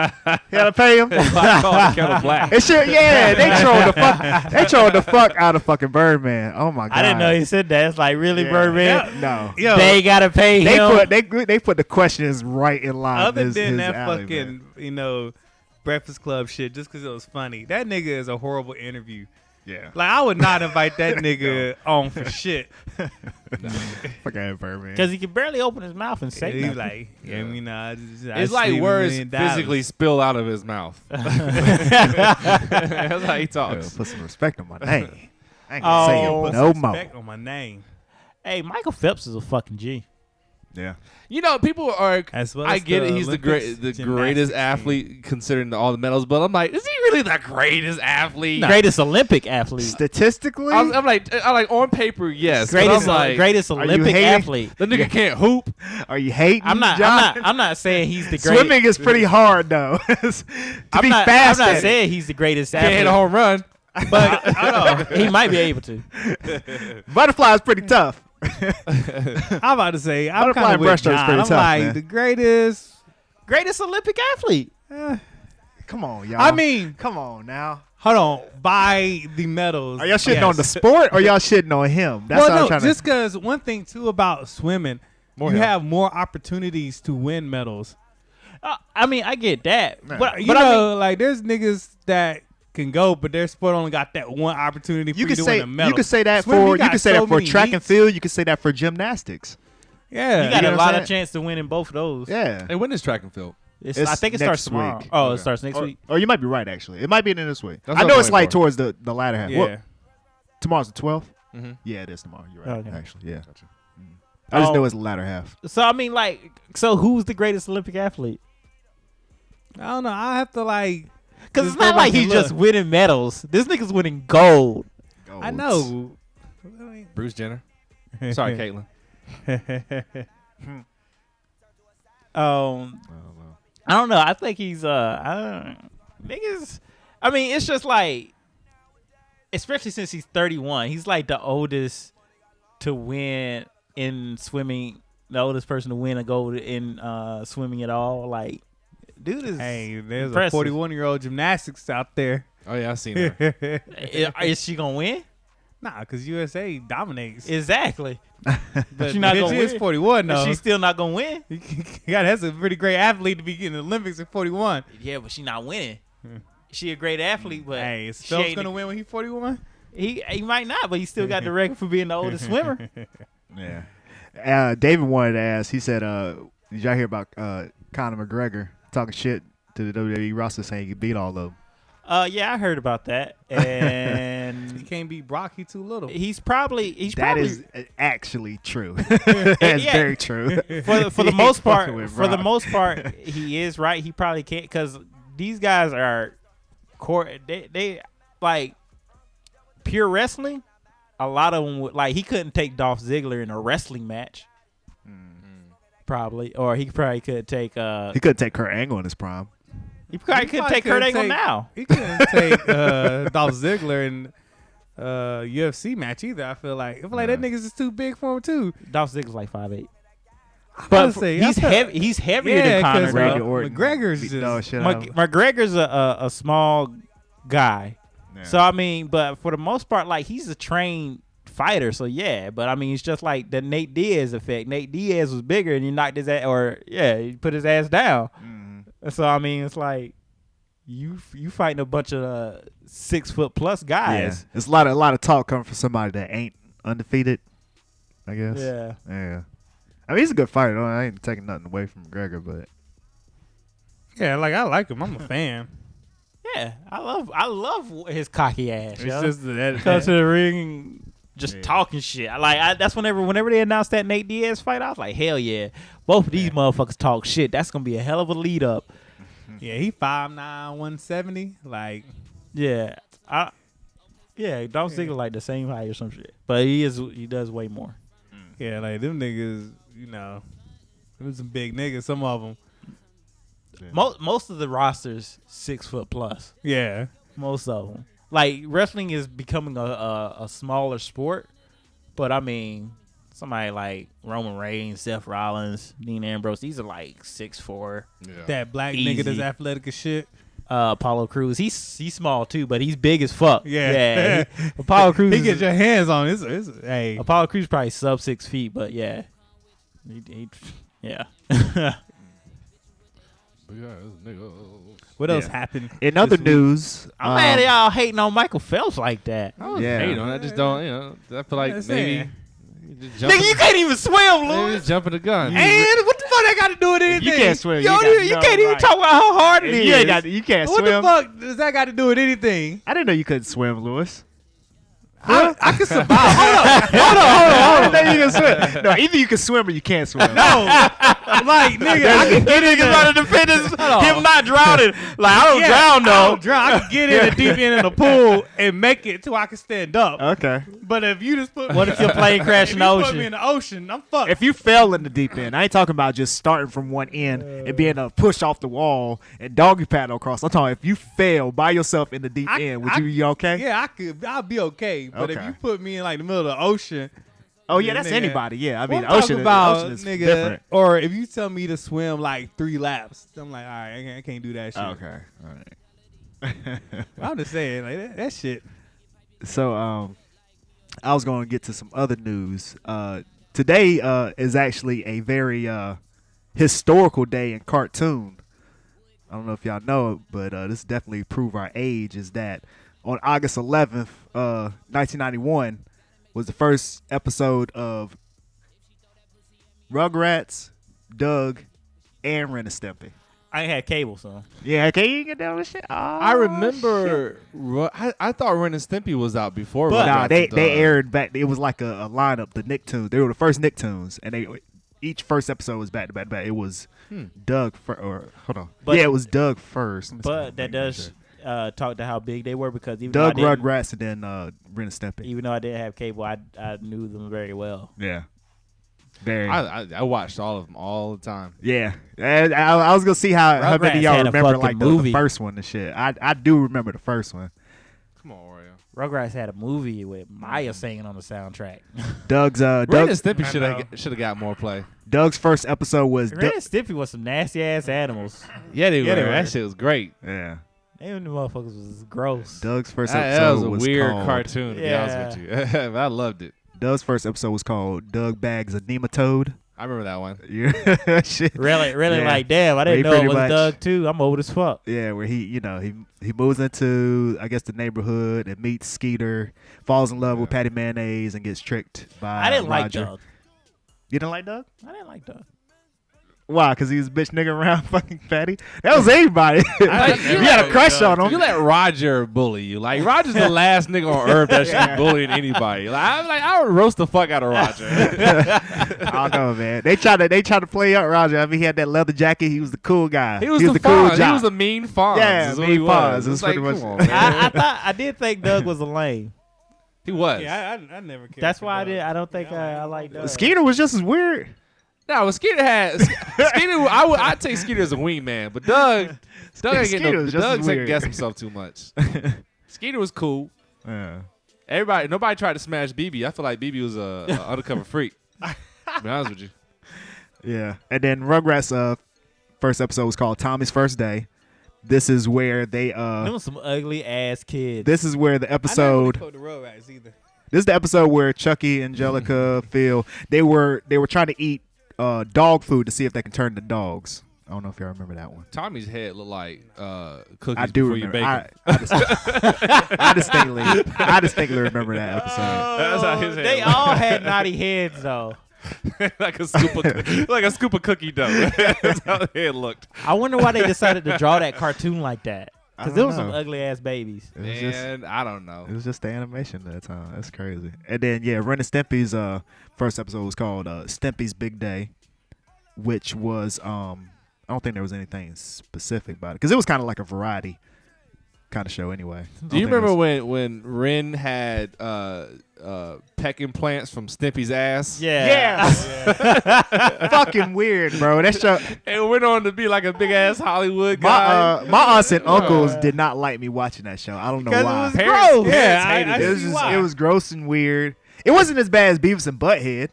gotta pay him. I call the kettle black. And shit, yeah, they trolled the fuck out of fucking Birdman. Oh my god, I didn't know he said that. It's like, really, Yeah. Birdman? No, Yo, They gotta pay him. they put the questions right in line. other his, than his that alley, fucking man. Breakfast Club shit, just because it was funny. That nigga is a horrible interview. Yeah. Like I would not invite that nigga on for shit. Fuck out Birdman. Because he can barely open his mouth and say He nothing. like, yeah, I mean, I It's like see words $1 million. physically spill out of his mouth. That's how he talks. Put some respect on my name. I ain't gonna say Oh. it no more. Respect on my name. Hey, Michael Phelps is a fucking G. Yeah. You know, people are. As well I as get the it. He's the Olympics greatest gymnastics team. athlete considering all the medals, but I'm like, is he really the greatest athlete? Greatest Olympic athlete. Statistically, I'm like on paper, yes. but Greatest, I'm like, greatest you Olympic hating? athlete. the nigga can't hoop. are you hating? I'm not. John? I'm not saying he's the greatest. Swimming is pretty hard though. to be I'm fast not at it. saying he's the greatest Can't hit a athlete, home run. but he might be able to. Butterfly is pretty tough. I'm about to say, I'm Butterfly kind of with breaststroke's John. pretty I'm tough, like man. the greatest. Greatest Olympic athlete. Come on, y'all. I mean, come on now. hold on. By the medals. Are y'all shitting yes. on the sport or y'all shitting on him? That's what I'm Well, no, trying just because one thing too about swimming, More you help. have more opportunities to win medals. I mean, I get that, Yeah. but You but know, I mean, like there's niggas that can go, but their sport only got that one opportunity for You could to say win a medal. you could say that Swimming, for you got so many track and heats. field. You could say that for gymnastics. Yeah, you got know a what lot I'm of chance to win in both of those. Yeah. Hey, when is track and field? It's, It's I think it next starts tomorrow. week. Oh, Okay. it starts next week. Or you might be right actually. It might be in this week. That's I what know I'm it's waiting like for. towards the latter half. yeah. Well, tomorrow's the 12th. Mm-hmm. Yeah, it is tomorrow. You're right. Okay. Actually, yeah. Gotcha. I just Oh. know it's the latter half. So I mean, like, so who's the greatest Olympic athlete? I don't know. I have to like. Because Just it's not go like back he's and just look. winning medals. This nigga's winning gold. I know. Bruce Jenner. Sorry, Caitlin. I don't know. I think he's niggas. I mean, it's just like, especially since he's 31, he's like the oldest to win in swimming, the oldest person to win a gold in swimming at all. Like, dude is. Hey, there's impressive. a 41-year-old gymnastics out there. Oh yeah, I seen her. Is she gonna win? Nah, because USA dominates. Exactly. But she not bitch gonna is win. 41 But though. she's still not gonna win. Yeah, that's a pretty great athlete to be in the Olympics at 41. Yeah, but she not winning. She a great athlete, but Hey, is she Phelps ain't gonna win when he's 41? He might not, but he still got the record for being the oldest swimmer. Yeah. David wanted to ask. He said, "Did y'all hear about Conor McGregor talking shit to the WWE roster, saying he could beat all of them?" Yeah, I heard about that, He and can't beat Brock. He too little. he's probably That is actually true. That's Yeah. very true. for the He most ain't part. fucking with For the Brock. most part, he is right. He probably can't because these guys are they like pure wrestling. A lot of them would, like, he couldn't take Dolph Ziggler in a wrestling match, probably, or he probably could take He couldn't take Kurt Angle in his prime. he probably could take Kurt Angle now. He couldn't take Dolph Ziggler in UFC match either. I feel like that nigga's just too big for him too. Dolph Ziggler's like 5'8". But But say, he's heavy. He's heavier than Conor. Randy though. Orton McGregor's beat just- the shit out of him. McGregor's a small guy. Yeah. So I mean, but for the most part, like, he's a trained fighter. So yeah, but I mean, it's just like the Nate Diaz effect. Nate Diaz was bigger and he knocked his ass, or he put his ass down. So I mean, it's like you fighting a bunch of 6 foot plus guys. Yeah. It's a lot of talk coming from somebody that ain't undefeated, I guess. Yeah. Yeah. I mean, he's a good fighter. Though. I ain't taking nothing away from McGregor, but Yeah, like I like him. I'm a fan. Yeah, I love his cocky ass. It's yo. just that Come to the ring and just Yeah. talking shit. That's whenever they announced that Nate Diaz fight, I was like, hell yeah. Both of these motherfuckers talk shit. That's gonna be a hell of a lead up. yeah, he 5'9", 170. Like Yeah. Dolph Ziggler like the same height or some shit. But he does way more. yeah, like them niggas. Them some big niggas. Some of them. Most of the rosters 6 foot plus. Yeah. Most of them. Like, wrestling is becoming a smaller sport, but I mean, somebody like Roman Reigns, Seth Rollins, Dean Ambrose, these are like 6'4". Yeah. That black Easy. nigga that's athletic as shit. Apollo Crews, he's small too, but he's big as fuck. Yeah. Apollo Crews, He get your hands on it. Hey. Apollo Crews probably sub 6 feet, but yeah, yeah. Big ass nigga. What else Yeah. happened? In other this week? news, I'm mad at y'all hating on Michael Phelps like that. I was Yeah. hating on it. I just don't, I feel like That's maybe it. just jump Nigga, you can't even swim, maybe Louis. just jumping the gun. And what the fuck that got to do with anything? you can't swim. Yo, got you no can't even right. talk about how hard it is. You ain't got. You can't What swim. the fuck does that got to do with anything? I didn't know you couldn't swim, Lewis. I can survive. Hold on. I didn't know you can swim. No, either you can swim or you can't swim. No, like nigga, I can get in Niggas the to defend him not drowning. Like, I don't drown, I though. don't drown. I can get in the deep end of the pool and make it till I can stand up. Okay. But if you just put What if your plane crashed in the if you put me ocean? in the ocean, I'm fucked. If you fell in the deep end, I ain't talking about just starting from one end and being a push off the wall and doggy paddle across. I'm talking if you fell by yourself in the deep end, would you be okay? Yeah, I'll be okay. But if Okay. you put me in like the middle of the ocean, Oh yeah, that's nigga. anybody. Yeah, I mean, what I'm ocean, talking about, ocean is nigga, different. or if you tell me to swim like 3 laps, I'm like, all right, I can't do that shit. Okay, all right. I'm just saying, like that shit. So, I was going to get to some other news. Today is actually a very historical day in cartoon. I don't know if y'all know it, but this definitely prove our age. Is that on August 11th, 1991, was the first episode of Rugrats, Doug, and Ren and Stimpy. I ain't had cable, so. Yeah, can you get down with shit? Oh, I remember. I thought Ren and Stimpy was out before. But Rugrats they and Doug. aired back. It was like a lineup, the Nicktoons. They were the first Nicktoons, and each first episode was back to back to back. It was Doug hold on. But- yeah, it was Doug first. But that does talk to how big they were because even Doug, though I didn't, Rugrats, and then Ren and Stimpy. even though I didn't have cable, I knew them very well. Yeah, very. I watched all of them all the time. Yeah, and I was gonna see how many Rugrats of y'all had a remember fucking like the movie. first one and shit. I do remember the first one. Come on, Oreo. Rugrats had a movie with Maya singing on the soundtrack. Doug's Ren and Stimpy I should have got more play. Doug's first episode was Ren and Stimpy was some nasty ass animals. Yeah, they were. they were. That shit was great. yeah. Them motherfuckers was gross. Doug's first That episode was a weird called, cartoon. To be honest with you, but I loved it. Doug's first episode was called Doug Bags a Nematode. I remember that one. Yeah, shit. Really, Yeah. like, damn, I didn't He know it pretty was much- Doug too. I'm old as fuck. Yeah, where he moves into, I guess, the neighborhood and meets Skeeter, falls in love with Patty Mayonnaise, and gets tricked by I didn't like Roger. Doug. You didn't like Doug? I didn't like Doug. Why? Because he was bitch nigga around fucking Patty? That was everybody. Like, you had a crush on him. You let Roger bully you. Like Roger's the last nigga on earth that should be bullying anybody. I would roast the fuck out of Roger. I don't know, man. They tried to play up Roger. I mean, he had that leather jacket. He was the cool guy. He was the the cool Fonz. He jock. was the mean Fonz. Yeah, is what mean he Fonz. was. It's It's like, pretty come much- on, man. I did think Doug was a lame. He was. Yeah, I never cared. That's for why Doug. I don't think I like Doug. Skeeter was just as weird. No, Skeeter had Skeeter. I'd take Skeeter as a wingman, but Doug ain't getting Skeeter no. was just Doug as second weird. guess himself too much. Skeeter was cool. Yeah. Nobody tried to smash BB. I feel like BB was a undercover freak. To be honest with you. Yeah. And then Rugrats' first episode was called Tommy's First Day. This is where they Them was some ugly ass kids. this is where the I never episode really the Rugrats either. this is the episode where Chucky, Angelica, Phil, they were trying to eat dog food to see if they can turn into dogs. I don't know if y'all remember that one. Tommy's head looked like cookies I do before you remember. bake them. I distinctly remember that episode. That's how his head They looked. all had naughty heads though. like a scoop of cookie dough. That's how the head looked. I wonder why they decided to draw that cartoon like that. I Because don't there was some know. ugly ass babies. It was just And I don't know. it was just the animation at that time. That's crazy. And then Ren and Stimpy's first episode was called Stimpy's Big Day, which was I don't think there was anything specific about it because it was kind of like a variety kind of show anyway. Do you remember when Ren had peck implants from Stimpy's ass? Yeah. Fucking weird, bro. That show. And went on to be like a big ass Hollywood guy. My aunts and uncles did not like me watching that show. I don't know Because why. it was Parents- gross. parents Yeah, hated I it. It was see just why. it was gross and weird. It wasn't as bad as Beavis and Butthead.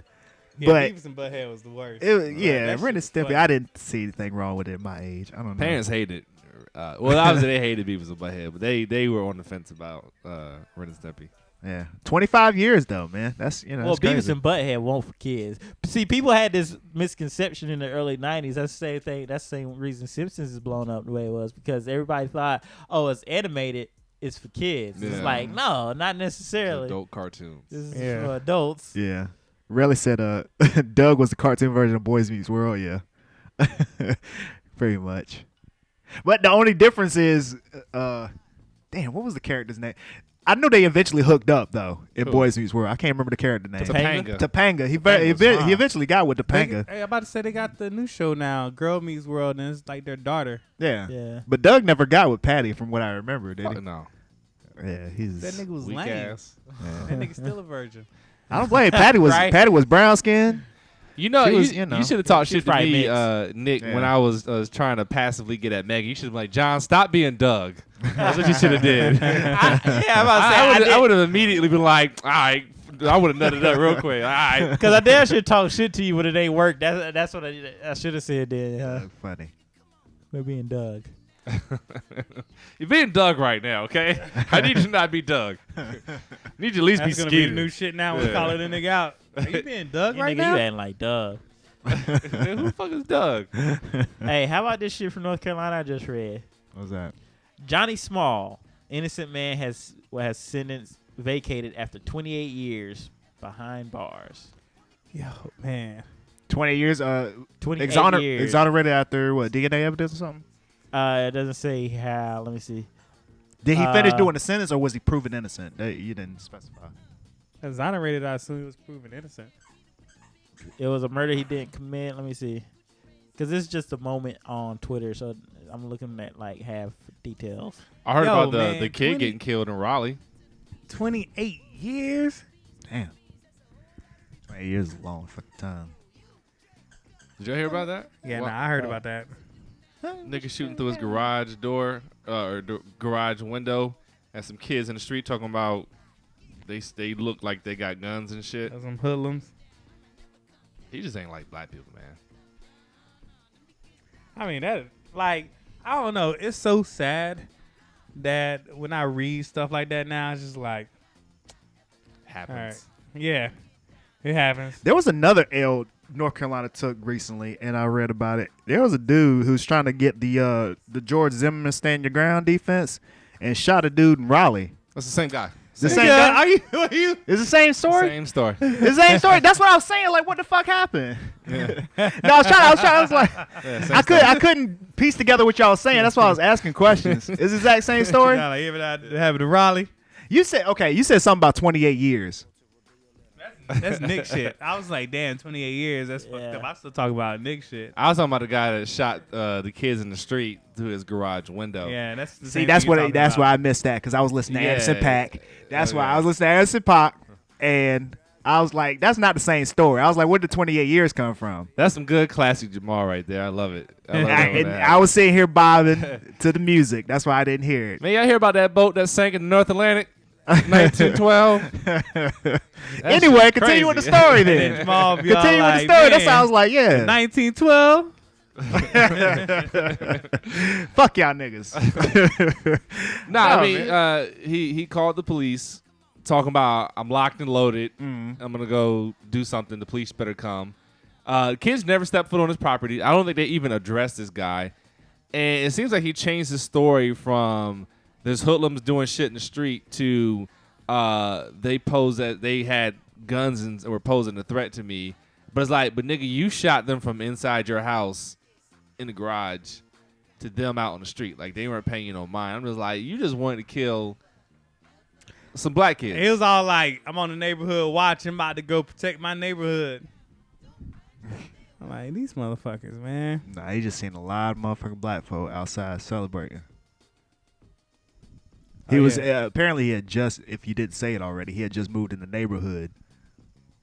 Yeah, But- Beavis and Butthead was the worst. It was, Right, yeah, that Ren and shit was Stimpy. funny. I didn't see anything wrong with it at my age. I don't know. Parents hated. Well, obviously they hated Beavis and Butthead, but they were on the fence about Ren and Stimpy. Yeah, 25 years though, man. That's Well, that's Beavis crazy. and Butthead won't for kids. See, people had this misconception in the early '90s. That's the same thing. That's the same reason Simpsons is blown up the way it was, because everybody thought, oh, it's animated, it's for kids. It's Yeah. like, no, not necessarily. Adult cartoons. This is Yeah. for adults. Yeah, really said Doug was the cartoon version of Boys Meets World. Yeah, pretty much. But the only difference is, damn, what was the character's name? I know they eventually hooked up though in Who? Boys Meets World. I can't remember the character name. Topanga. Topanga. He Topanga's fine. he eventually got with Topanga. Hey, I'm about to say they got the new show now, Girl Meets World, and it's like their daughter. Yeah. Yeah. But Doug never got with Patty, from what I remember. Did Fuck he? no. Yeah, he's. That nigga was Weak lame. ass. That nigga still a virgin. I don't blame Patty. Was Right. Patty was brown skinned? You know, She you, was, you know. should have talked She's shit to probably me, mixed. Nick, Yeah. when I was trying to passively get at Megan. You should have been like, John, stop being Doug. That's what you should have did. I'm about to say, I would have immediately been like, all right. I would have nutted up real quick. All right. because I damn sure talk shit to you when it ain't work. That's what I should have said then. Funny. We're being Doug. You're being Doug right now, okay? I need you to not be Doug. Need you at least That's be gonna be the Skeeter. new shit now. We're Yeah. calling a nigga out. Are you being Doug You right nigga, now? you ain't like Doug. Who the fuck is Doug? Hey, how about this shit from North Carolina I just read? What was that? Johnny Small, innocent man, has sentence vacated after 28 years behind bars. Yo, man. 20 years. 28 years. Exonerated after what? DNA evidence or something? It doesn't say how. Let me see. Did he finish doing the sentence, or was he proven innocent? You didn't specify. Exonerated, I assume he was proven innocent. It was a murder he didn't commit. Let me see. Because this is just a moment on Twitter, so I'm looking at like half details. I heard Yo, about man, the kid 20 getting killed in Raleigh. 28 years? Damn. 20 years is a long fucking time. Did y'all hear about that? Yeah, What? I heard about that. Nigga shooting through his garage door garage window, and some kids in the street talking about they look like they got guns and shit. That's some hoodlums. He just ain't like black people, man. I mean, that, like, I don't know. It's so sad that when I read stuff like that now, it's just like, Happens. all right. Yeah, it happens. There was another L North Carolina took recently, and I read about it. There was a dude who's trying to get the George Zimmerman stand your ground defense, and shot a dude in Raleigh. That's the same guy. The Same same Yeah, guy? are you? It's the same story. Same story. It's the same story. That's what I was saying. Like, what the fuck happened? Yeah. No, I was like, Yeah, same I story. couldn't piece together what y'all was saying. That's why I was asking questions. It's the exact same story. Nah, like, even that happened to Raleigh. You said something about 28 years. That's Nick shit. I was like, damn, 28 years. That's fucked Yeah. up. I still talk about Nick shit. I was talking about the guy that shot the kids in the street through his garage window. Yeah, that's the See, same that's thing you're what. talking That's about. why I missed that, because I was listening to Yeah. Anderson .Paak. That's Oh, why yeah. I was listening to Anderson .Paak, and I was like, that's not the same story. I was like, where did 28 years come from? That's some good classic Jamal right there. I love it. I love I, it when and that I was sitting here bobbing to the music. That's why I didn't hear it. Man, y'all hear about that boat that sank in the North Atlantic? 1912. Anyway, continue with the story then. Jamal be all Continue with the like, story. That's man, how I was like, yeah. 1912. Fuck y'all niggas. Nah, No, I mean, he called the police, talking about I'm locked and loaded. I'm gonna go do something. The police better come. Kids never stepped foot on his property. I don't think they even addressed this guy. And it seems like he changed his story from there's hoodlums doing shit in the street to they posed that they had guns and were posing a threat to me. But it's like, but nigga, you shot them from inside your house in the garage to them out on the street. Like, they weren't paying you no mind. I'm just like, you just wanted to kill some black kids. It was all like, I'm on the neighborhood watch. I'm about to go protect my neighborhood. I'm like, these motherfuckers, man. Nah, he just seen a lot of motherfucking black folk outside celebrating. He Oh, was yeah. apparently he had just, if you didn't say it already, he had just moved in the neighborhood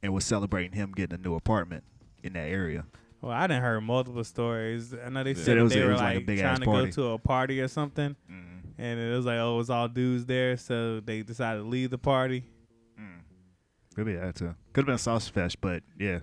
and was celebrating him getting a new apartment in that area. Well, I done heard multiple stories. I know they Said said it was- they it were was like a like big-ass trying to go party. to a party or something, and it was like, oh, it was all dudes there, so they decided to leave the party. Could be that too. Could have been a sausage fest, but yeah,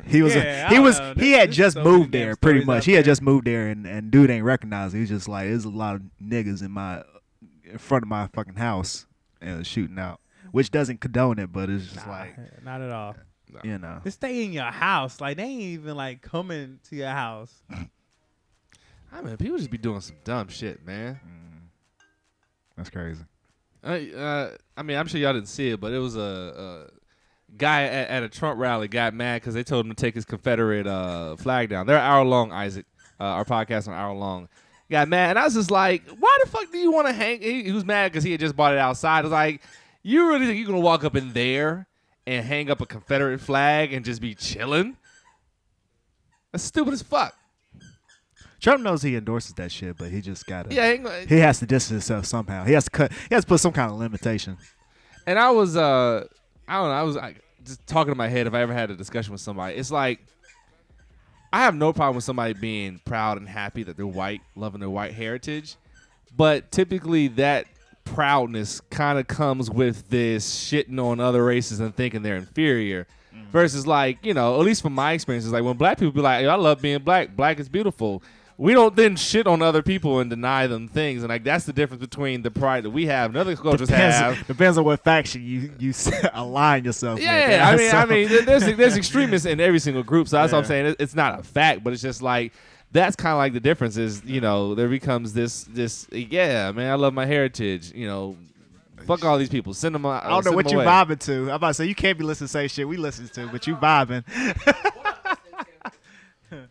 he was. Yeah, I He don't was. know. He had There's just so many moved damn there, pretty stories much. out He had there. just moved there, and dude ain't recognized. He was just like, there's a lot of niggas in front of my fucking house and was shooting out. which doesn't condone it, but it's just like, not at all. you know. Just stay in your house. Like they ain't even like coming to your house. I mean, people just be doing some dumb shit, man. That's crazy. I mean, I'm sure y'all didn't see it, but it was a guy at a Trump rally got mad because they told him to take his Confederate flag down. They're an hour long, Isaac. Our podcast an hour long. Got mad, and I was just like, "Why the fuck do you want to hang?" He was mad because he had just bought it outside. I was like, "You really think you're gonna walk up in there and hang up a Confederate flag and just be chilling? That's stupid as fuck." Trump knows he endorses that shit, but he just gotta. Yeah, he has to distance himself somehow. He has to cut. He has to put some kind of limitation. And I was, I don't know. I was just talking in my head if I ever had a discussion with somebody. It's like, I have no problem with somebody being proud and happy that they're white, loving their white heritage. But typically that proudness kind of comes with this shitting on other races and thinking they're inferior. Versus like, you know, at least from my experience, it's like when black people be like, I love being black. Black is beautiful. We don't then shit on other people and deny them things, and like that's the difference between the pride that we have and other cultures have. Depends on what faction you align yourself with. Yeah, I mean, there's extremists in every single group, so that's what I'm saying. It's not a fact, but it's just like that's kind of like the difference is, you know, there becomes this. Yeah, man, I love my heritage. You know, fuck all these people. Send them. I don't know what you vibing to. I'm about to say you can't be listening to the same shit we listen to, but you vibing.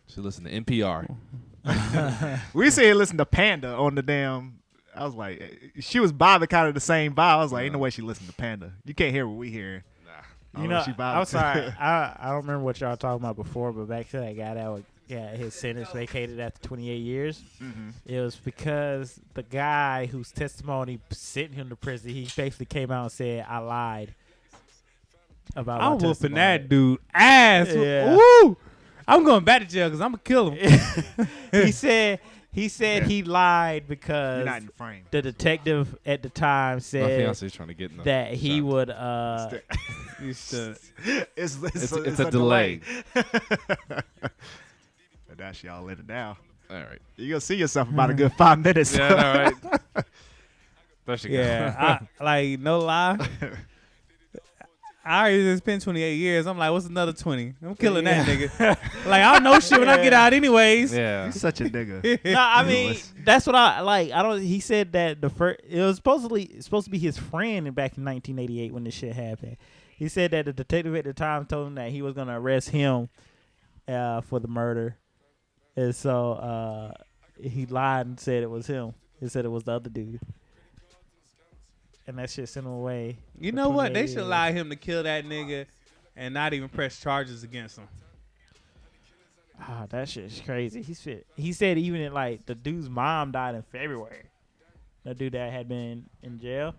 Should listen to NPR. We see her listen to Panda on the damn. I was like, she was vibing kind of the same vibe. I was like, ain't no way she listened to Panda. You can't hear what we hear. You know, I'm sorry. I don't remember what y'all talking about before, but back to that guy that got his sentence vacated after 28 years. Mm-hmm. It was because the guy whose testimony sent him to prison, he basically came out and said, I lied about I'm my whooping testimony. that dude ass. Yeah. Woo! I'm going back to jail because I'm gonna kill him. He said he lied because You're not in the frame. the detective at the time My said fiance's trying to get in the that he shot. would It's a delay. But that's y'all let it down. All right. You're gonna see yourself about a good 5 minutes. Yeah, all right. There she Yeah, like no lie. I already just spent 28 years. I'm like, what's another 20? I'm killing that nigga. Like I don't know shit when I get out anyways. Yeah. You're such a nigga. No, I mean that's what I like. I don't. He said that the first it was supposed to be his friend back in 1988 when this shit happened. He said that the detective at the time told him that he was gonna arrest him for the murder, and so he lied and said it was him. He said it was the other dude, and that shit sent him away. You for know what? 28 They should years. allow him to kill that nigga and not even press charges against him. Ah, that shit's crazy. He said even in, like the dude's mom died in February. The dude that had been in jail,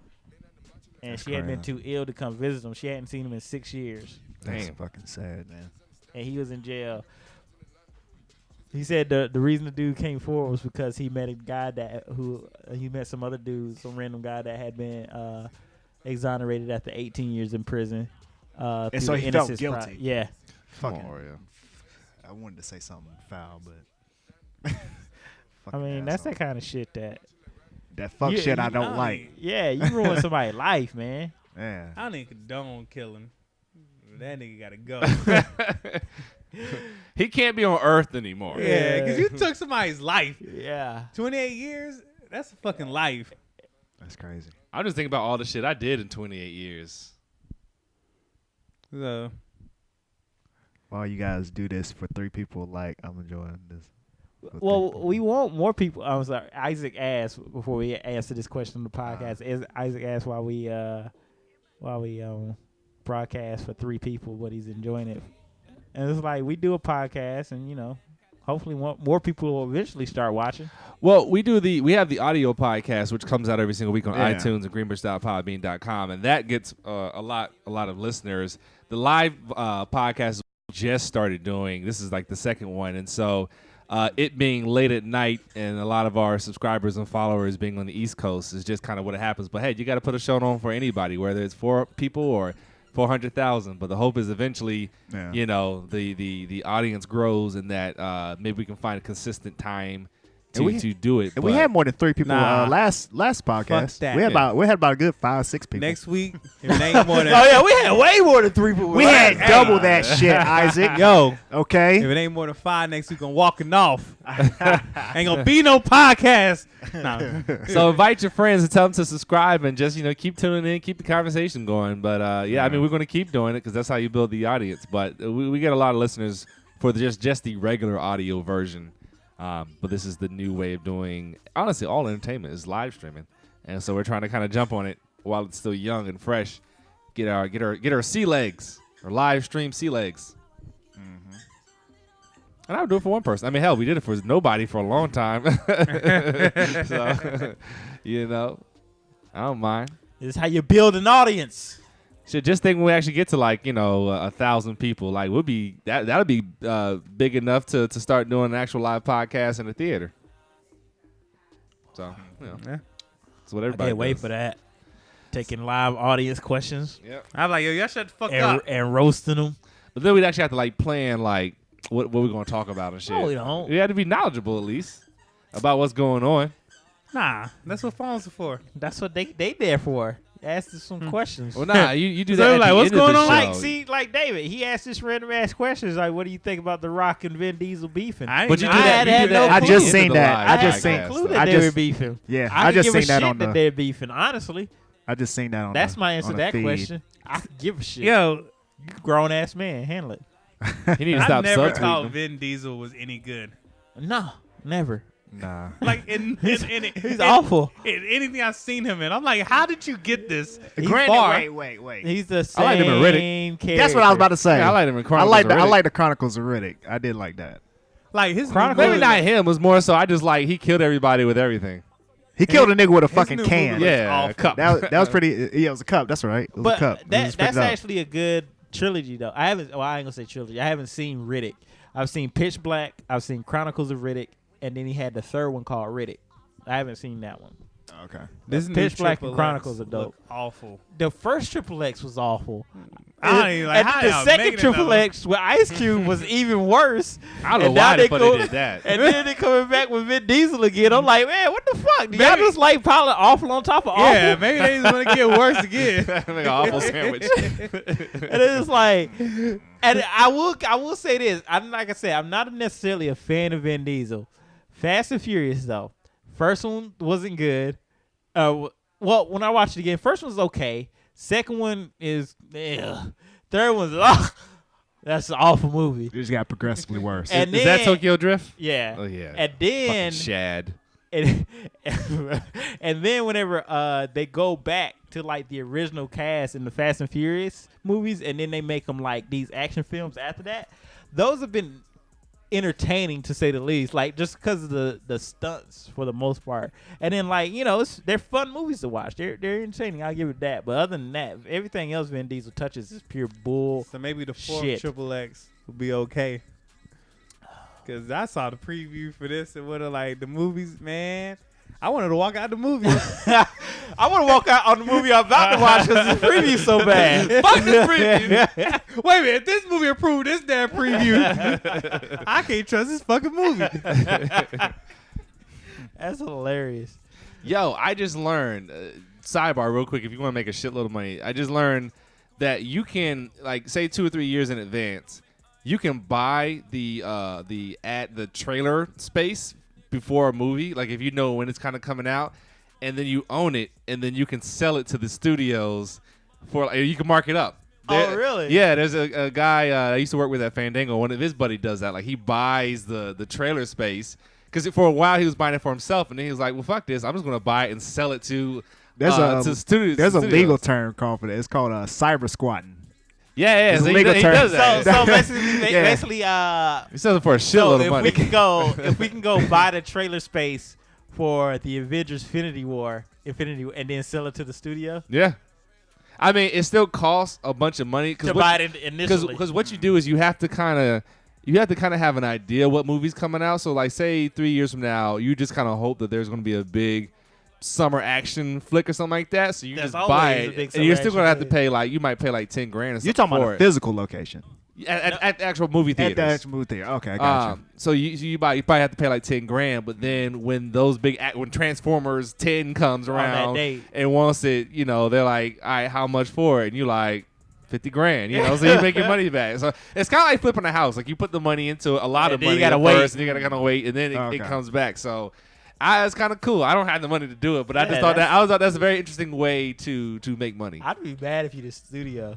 and That's she had been crazy. too ill to come visit him. She hadn't seen him in 6 years, That's Damn. fucking sad, man. and he was in jail. He said the reason the dude came forward was because he met a guy he met some other dude, some random guy that had been exonerated after 18 years in prison. And so he felt guilty. Yeah. Come Fucking. on, Oreo. I wanted to say something foul, but. I Fucking mean, that's asshole. that kind of shit that. That fuck You- shit I you- don't like. Yeah, you ruin somebody's life, man. Yeah. I don't even condone killing. That nigga gotta go. He can't be on Earth anymore. Yeah, because you took somebody's life. Yeah. 28 years? That's a fucking life. That's crazy. I'm just thinking about all the shit I did in 28 years. So, While you guys do this for 3 people, like, I'm enjoying this. with Well, 3 people. we want more people. I'm sorry. Isaac asked before we answer this question on the podcast. Isaac asked why we broadcast for 3 people, but he's enjoying it. And it's like we do a podcast, and hopefully more people will eventually start watching. Well, we have the audio podcast, which comes out every single week on Yeah. iTunes and Greenbenchtv.podbean.com, and that gets a lot of listeners. The live podcast we just started doing. This is like the second one, and so it being late at night and a lot of our subscribers and followers being on the East Coast is just kind of what happens. But hey, you got to put a show on for anybody, whether it's 4 people or 400,000. But the hope is eventually, Yeah. the audience grows and that maybe we can find a consistent time to do it. And we had more than 3 people Nah. last podcast. that. We had Yeah. about a good 5-6 people. Next week, if it ain't more than Oh yeah, we had way more than 3 people. we had double that shit, Isaac. yo. Okay. If it ain't more than 5 next week, I'm walking off. Ain't gonna be no podcast. No. So invite your friends and tell them to subscribe and just keep tuning in, keep the conversation going. But I mean, we're going to keep doing it because that's how you build the audience. But we get a lot of listeners for just the regular audio version. But this is the new way of doing. Honestly, all entertainment is live streaming, and so we're trying to kind of jump on it while it's still young and fresh. Get our sea legs, our live stream sea legs. And I would do it for one person. I mean, hell, we did it for nobody for a long time. So, I don't mind. This is how you build an audience. Shit, just think when we actually get to 1,000 people, like we'll be that'll be big enough to start doing an actual live podcast in the theater. So, Yeah. that's what I everybody can't wait does. for that. Taking live audience questions Yep. I'm like, yo, y'all shut the fuck up. and roasting them. But then we'd actually have to plan what we're gonna talk about and shit. No, we don't. We had to be knowledgeable at least about what's going on. Nah, that's what phones are for. That's what they there for. Ask us some questions. Well, nah, you do So that. At like, the what's end of the going on? show. Like David, he asked this random ass questions like, "What do you think about The Rock and Vin Diesel beefing?" I ain't But you know do that. I You do had that no at I the just end seen of the that. live I I just just seen- included I they just- were beefing. Yeah, I, I just give a seen that shit on the. they're beefing. Honestly, I just seen that on. that's the, my answer on to the that feed. question. I could give a shit. Yo, You grown ass man, handle it. You need to I stop never subtweeting thought them. Vin Diesel was any good. No, never. Nah. Like He's awful. In anything I've seen him in, I'm like, how did you get this Granted, far? wait. He's the I like him in Riddick. same character. That's what I was about to say. Yeah, I like him in I Chronicles like of Riddick. I like the Chronicles of Riddick. I did like that. Like his Chronicles- Maybe not him. It was more so I just he killed everybody with everything. He killed a nigga with a his fucking new can. movie was Yeah, awful. a cup. That was pretty. Yeah, it was a cup. That's right. It was But a cup. It was that's spit it out. actually a good trilogy, though. I ain't gonna say trilogy. I haven't seen Riddick. I've seen Pitch Black. I've seen Chronicles of Riddick, and then he had the third one called Riddick. I haven't seen that one. Okay. This new Pitch Black Triple and Chronicles X are dope. look Awful. The first Triple X was awful. I don't even like and how the y'all second making Triple another- X with Ice Cube was even worse. I don't know And why now the they fuck go- they did that. And then they coming back with Vin Diesel again. I'm like, man, what the fuck? Do y'all Maybe- just like piling awful on top of awful? Yeah, maybe they just want to get worse again. Make an awful sandwich. And it's like, and I will say this. Like I said, I'm not necessarily a fan of Vin Diesel. Fast and Furious though, first one wasn't good. Well, when I watched it again, first one's okay. Second one is, third one's, that's an awful movie. It just got progressively worse. And Is that then- Tokyo Drift? Yeah. Oh yeah. And then Fucking Shad. and, and then whenever they go back to like the original cast in the Fast and Furious movies, and then they make them like these action films after that, those have been entertaining to say the least. Like just because of the stunts for the most part, and then like they're fun movies to watch. They're entertaining. I'll give it that. But other than that, everything else Vin Diesel touches is pure bull. So maybe the fourth Shit. Triple X will be okay. Cause I saw the preview for this and what are like the movies, man. I wanted to walk out the movie. I want to walk out on the movie I'm about to watch because the preview's so bad. Fuck this preview. Wait a minute, if this movie approved this damn preview, I can't trust this fucking movie. That's hilarious. Yo, I just learned, sidebar real quick, if you want to make a shitload of money, I just learned that you can, like, say 2 or 3 years in advance, you can buy the trailer space before a movie, like if you know when it's kind of coming out, and then you own it, and then you can sell it to the studios for, like, you can mark it up. Oh, really? Yeah, there's a guy I used to work with at Fandango. One of his buddy does that. Like, he buys the trailer space. Because for a while he was buying it for himself, and then he was like, well, fuck this. I'm just going to buy it and sell it to studios. There's a studios. legal term called for that. It's called cyber squatting. Yeah. It's So a he, legal he term. does that. So basically, Yeah. He sells it for a shitload of if money. we can go buy the trailer space for the Avengers Infinity War, and then sell it to the studio Yeah. I mean, it still costs a bunch of money. to buy it initially. Because what you do is you have to kind of have an idea what movie's coming out. So, like, say 3 years from now, you just kind of hope that there's going to be a big summer action flick or something like that. So you There's just buy always a it, big and you're summer still going to have to action pay, like, you might pay like $10,000 or something You're talking for about a it. physical location. At the actual movie theaters. At the actual movie theater. Okay, I got you. So you probably have to pay like $10,000, but then when those when Transformers 10 comes around and wants it, they're like, all right, how much for it? And you like $50,000, so you make your money back. So it's kind of like flipping a house. Like you put the money into a lot of money you gotta at wait. first, and you gotta kind of wait, and then it comes back. So it's kind of cool. I don't have the money to do it, but I just thought that's a very interesting way to make money. I'd be mad if you the studio.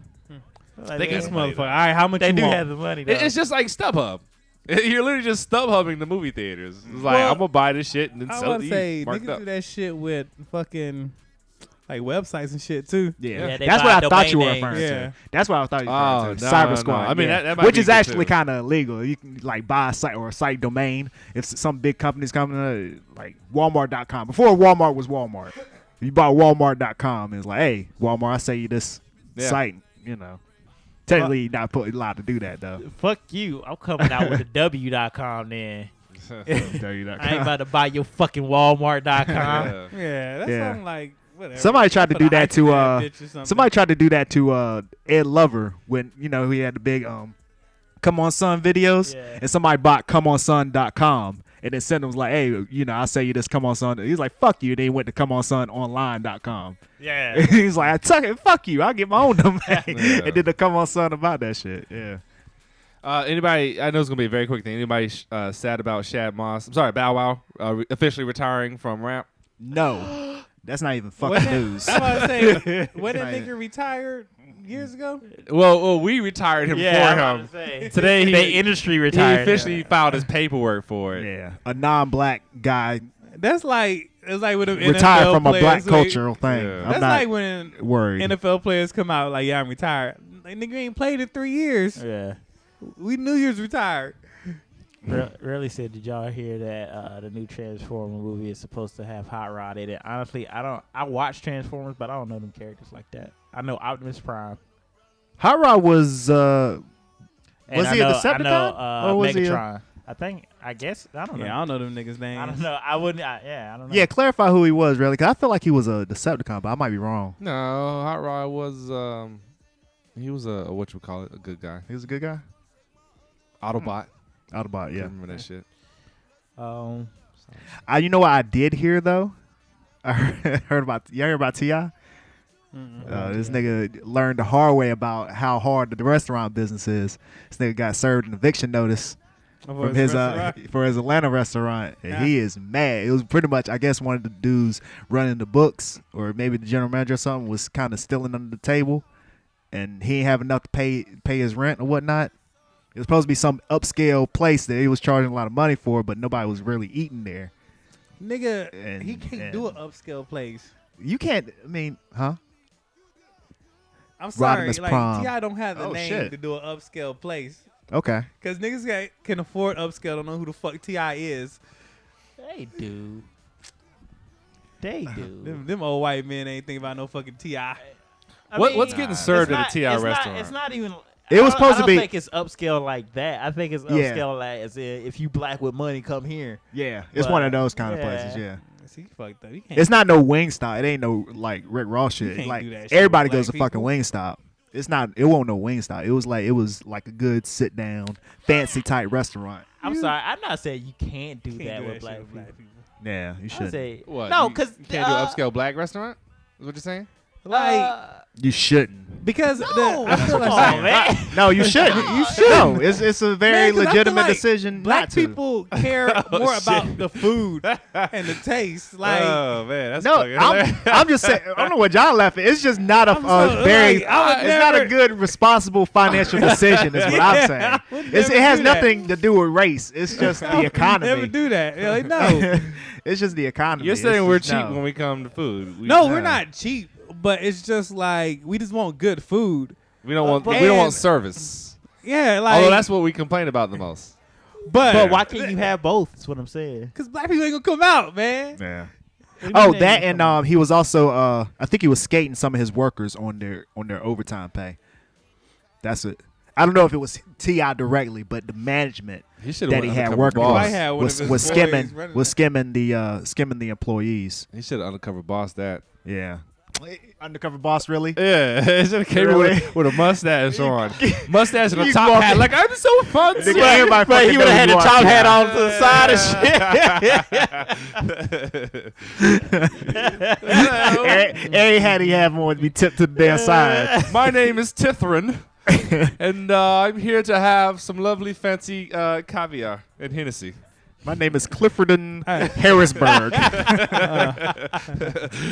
Like, this motherfucker. All right, how much they you do want? have the money. Though. It's just like StubHub. You're literally just StubHubbing the movie theaters. It's like, I'm gonna buy this shit and then sell it to you. Niggas Marked do that shit with fucking like websites and shit too. Yeah, they that's buy what I thought you were domain referring names. to. That's what I thought you were referring to. no, Cyber no. Squad. I mean, yeah. that might which be is good, actually too. kind of illegal. You can like buy a site or a site domain. If some big company's coming, like Walmart.com. Before Walmart was Walmart, you buy Walmart.com and it's like, hey, Walmart, I sell you this site. Technically, you're not allowed to do that though. Fuck you. I'm coming out with a W.com then. I ain't about to buy your fucking Walmart.com. Yeah, that's something like whatever. Somebody tried to do that to somebody tried to do that to Ed Lover when he had the big Come On Son videos, and somebody bought ComeOnSon.com and then sent him was like, hey, I say you this Come On Son. He's like, fuck you. Then he went to ComeOnSonOnline.com. Yeah. He's like, I took it. Fuck you. I'll get my own domain. And then the Come On Son about that shit. Yeah. Anybody? I know it's gonna be a very quick thing. Anybody sad about Shad Moss? I'm sorry, Bow Wow officially retiring from rap. No, that's not even fucking news. I'm about to say, when that nigga retired years ago. Well, we retired him for him. Today, the industry retired. He officially filed his paperwork for it. Yeah, a non-black guy. That's like it's like with them retired NFL from players, a black like, cultural thing. Yeah. I'm That's not like when worried. NFL players come out like, yeah, I'm retired. Like, nigga ain't played in 3 years. Yeah. We knew you was retired. Really said, did y'all hear that the new Transformer movie is supposed to have Hot Rod in it? Honestly, I watch Transformers, but I don't know them characters like that. I know Optimus Prime. Hot Rod was he a Decepticon? Or was Megatron. I guess. I don't know. Yeah, I don't know them niggas' names. I don't know. I wouldn't. I don't know. Yeah, clarify who he was, really, because I feel like he was a Decepticon, but I might be wrong. No, Hot Rod was he was a good guy. He was a good guy? Autobot. Autobot, yeah. Remember that shit. You know what I did hear, though? I heard about T.I.? This nigga learned the hard way about how hard the restaurant business is. This nigga got served an eviction notice from his for his Atlanta restaurant, and he is mad. It was pretty much, I guess, one of the dudes running the books, or maybe the general manager or something, was kind of stealing under the table, and he didn't have enough to pay his rent or whatnot. It was supposed to be some upscale place that he was charging a lot of money for, but nobody was really eating there. Nigga, he can't do an upscale place. You can't. I mean, huh? I'm sorry, Rodimus like Prime. T.I. don't have the name shit. to do an upscale place. Okay. Cause niggas can afford upscale. Don't know who the fuck T.I. is. They do. They do. Them old white men ain't thinking about no fucking T.I. What's getting served at a T.I. it's restaurant? It's not even. It was supposed to be. I don't think it's upscale like that. I think it's upscale like as if you black with money, come here. Yeah, it's But, one of those kind of places. Yeah. See, fucked up. You can't. It's not no Wingstop. It ain't no like Rick Ross shit. can't Like do that shit everybody with goes to black fucking people. Wingstop. It's not. It won't no Wingstop. It was like a good sit down, fancy type restaurant. I'm sorry. I'm not saying you can't do can't that do with that black shit with people. black people. Yeah, you I should. say What? no, You because can't do upscale black restaurant. Is what you're saying? Like You shouldn't. because no, I feel come like on, man. No, you shouldn't. You should. No, it's a very Man, 'cause I feel legitimate like decision. black not to. people care more about the food and the taste. Like oh man, that's No, fucking I'm just saying. I don't know what y'all laughing. It's just not a I'm so, very. like, I would it's not a never- good, responsible financial decision. Is what I'm saying. I would It never has do that. nothing to do with race. It's just the economy. Never do that. You're like, no, It's just the economy. You're It's saying just- we're cheap no. when we come to food. no, No. we're not cheap. But it's just like we just want good food. We don't want. But- We don't want and- service. Yeah, like Although that's what we complain about the most. But why can't you have both? That's what I'm saying. Because black people ain't gonna come out, man. Yeah. What do you Oh, mean that they and come out? he was also I think he was skating some of his workers on their overtime pay. That's it. I don't know if it was T.I. directly, but the management He should that he had working Boss. was, Had one was, of his was employees skimming running was skimming the employees. He should have undercover boss that. Yeah. Undercover boss, really? Yeah, it should have came Really? with a mustache on. Mustache and a You top walking- hat. Like, I'm so fun. Nigga, everybody But he fucking would have had the knows top you hat are. on to the side and shit. Every hat he have on would be tipped to the damn side. My name is Tithrin, and I'm here to have some lovely fancy caviar and Hennessy. My name is Cliffordon Harrisburg.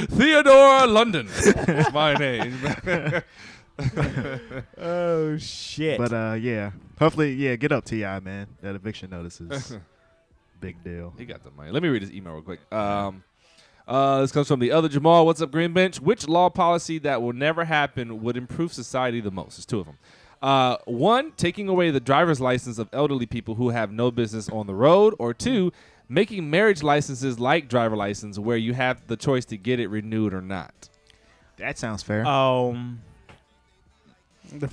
Theodore London is my name. Oh shit! But yeah, hopefully, yeah, get up, T.I., man. That eviction notice is big deal. He got the money. Let me read this email real quick. This comes from the other Jamal. What's up, Greenbench? Which law policy that will never happen would improve society the most? There's two of them. One, taking away the driver's license of elderly people who have no business on the road. Or two, making marriage licenses like driver license where you have the choice to get it renewed or not. That sounds fair.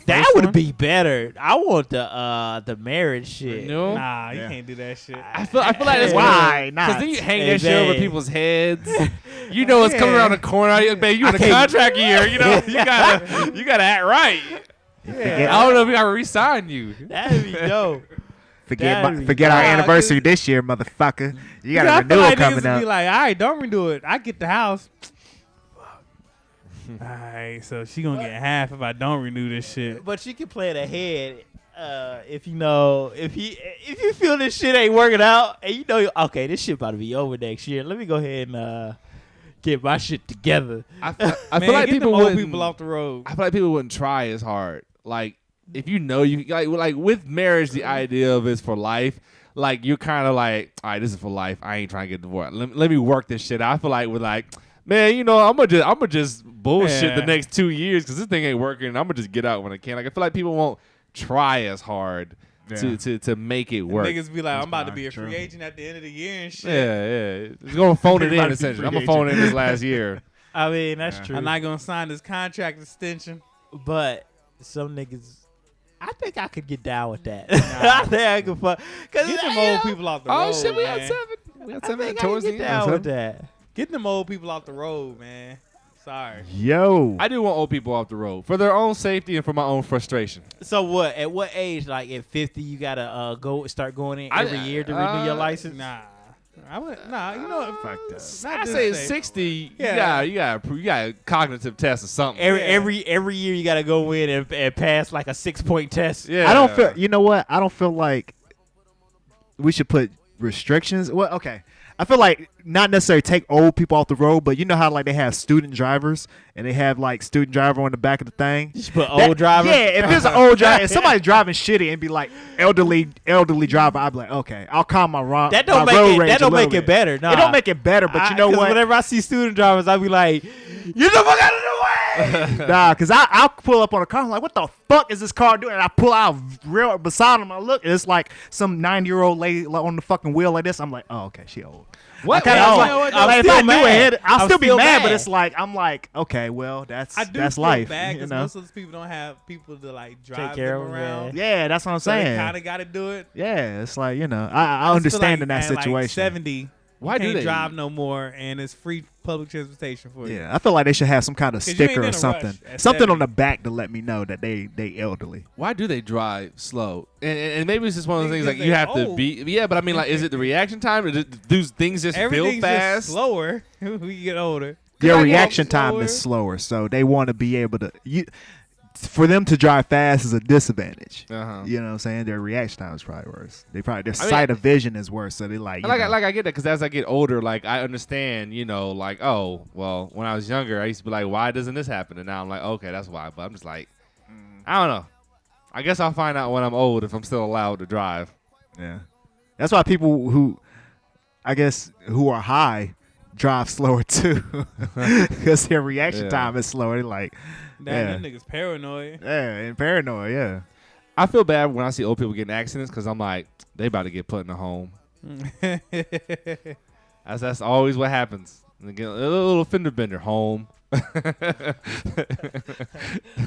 That would be better. I want the marriage shit. No? Nah, you Yeah. can't do that shit. I feel like that's Why not? Because then you hang Hey, that shit over man. people's heads. You know it's coming Yeah. around the corner. Babe, you in a contract year. You know you gotta act right. Forget, I don't know if we gotta re-sign you. That'd be dope. that'd be forget our Nah, anniversary this year, motherfucker. You got I a feel renewal like niggas coming would up. be like, all right, don't redo it. I get the house. All right, so she gonna get half if I don't renew this shit. But you can play it ahead if you know if you feel this shit ain't working out and you know okay this shit about to be over next year. Let me go ahead and get my shit together. I Man, feel like get people them old wouldn't. people off the road. I feel like people wouldn't try as hard. Like if you know you like with marriage, the idea of it's for life. Like you're kind of like, all right, this is for life. I ain't trying to get divorced. Let me work this shit. I feel like with like, man, you know, I'm gonna just bullshit the Yeah. next 2 years because this thing ain't working. I'm gonna just get out when I can. Like I feel like people won't try as hard to make it work. Niggas be like, I'm about to be a True. free agent at the end of the year and shit. Yeah. It's gonna phone it About in to be essentially. free I'm gonna phone it in this last year. I mean that's Yeah. true. I'm not gonna sign this contract extension. But some niggas, I think I could get down with that. I think I could fuck. Cause Get them you old know, people off the road. Oh shit, we man. had 7. We had I 7 think I towards could the get end. down with that. Get them old people off the road, man. Sorry. Yo. I do want old people off the road for their own safety and for my own frustration. So what? At what age? Like at 50, you gotta start going in every year to renew your license. Nah. I would nah, you know what? Fuck that. Not I this say safe. 60. Yeah. You got a cognitive test or something. Every year you gotta go in and pass like a 6-point test. Yeah. I don't feel. You know what? I don't feel like we should put restrictions. Well, okay. I feel like not necessarily take old people off the road, but you know how like they have student drivers and they have like student driver on the back of the thing. Just put old driver. Yeah, if there's an old driver, if somebody's driving shitty and be like elderly driver, I'd be like, okay, I'll calm my road. That don't make it. That don't make it better. Nah. It don't make it better, but you know 'cause what? Whenever I see student drivers, I be like, "Get the fuck out of the way!" Nah, because I'll pull up on a car. I'm like, what the fuck is this car doing? And I pull out real beside him. I look, and it's like some 90-year-old lady on the fucking wheel like this. I'm like, oh, okay, she old. What? I kinda Hey, was you know what? like, I'm if still I knew mad. ahead, I'll I'm still be still mad, but mad. it's like, okay, well, that's I do feel life. bad You because know? most of those people don't have people to like drive care them of 'em, around. Yeah, that's what I'm So they saying. kind of got to do it. Yeah, it's like, I just feel understand like in that at, like, situation. 70, Why you do can't they drive no more, and it's free public transportation for you. Yeah, I feel like they should have some kind of 'Cause you ain't sticker in or a something, rush at something 70. on the back to let me know that they elderly. Why do they drive slow? And maybe it's just one of those things Because like you they have to old. be. Yeah, but I mean, like, is it the reaction time? Or do things just Everything's feel fast? just slower when you get older. Their I get reaction time slower. is slower, so they want to be able to. For them to drive fast is a disadvantage. Uh-huh. You know what I'm saying? Their reaction time is probably worse. Their I mean, sight of vision is worse. So they like, you know. I get that because as I get older, like I understand, like, oh, well, when I was younger, I used to be like, why doesn't this happen? And now I'm like, okay, that's why. But I'm just like, I don't know. I guess I'll find out when I'm old if I'm still allowed to drive. Yeah, that's why people who, I guess, who are high, drive slower too, because their reaction Yeah. time is slower. They're like, Damn, that nigga's paranoid. yeah, and paranoid. Yeah, I feel bad when I see old people getting accidents because I'm like, they about to get put in a home. That's always what happens. They get a little fender bender home.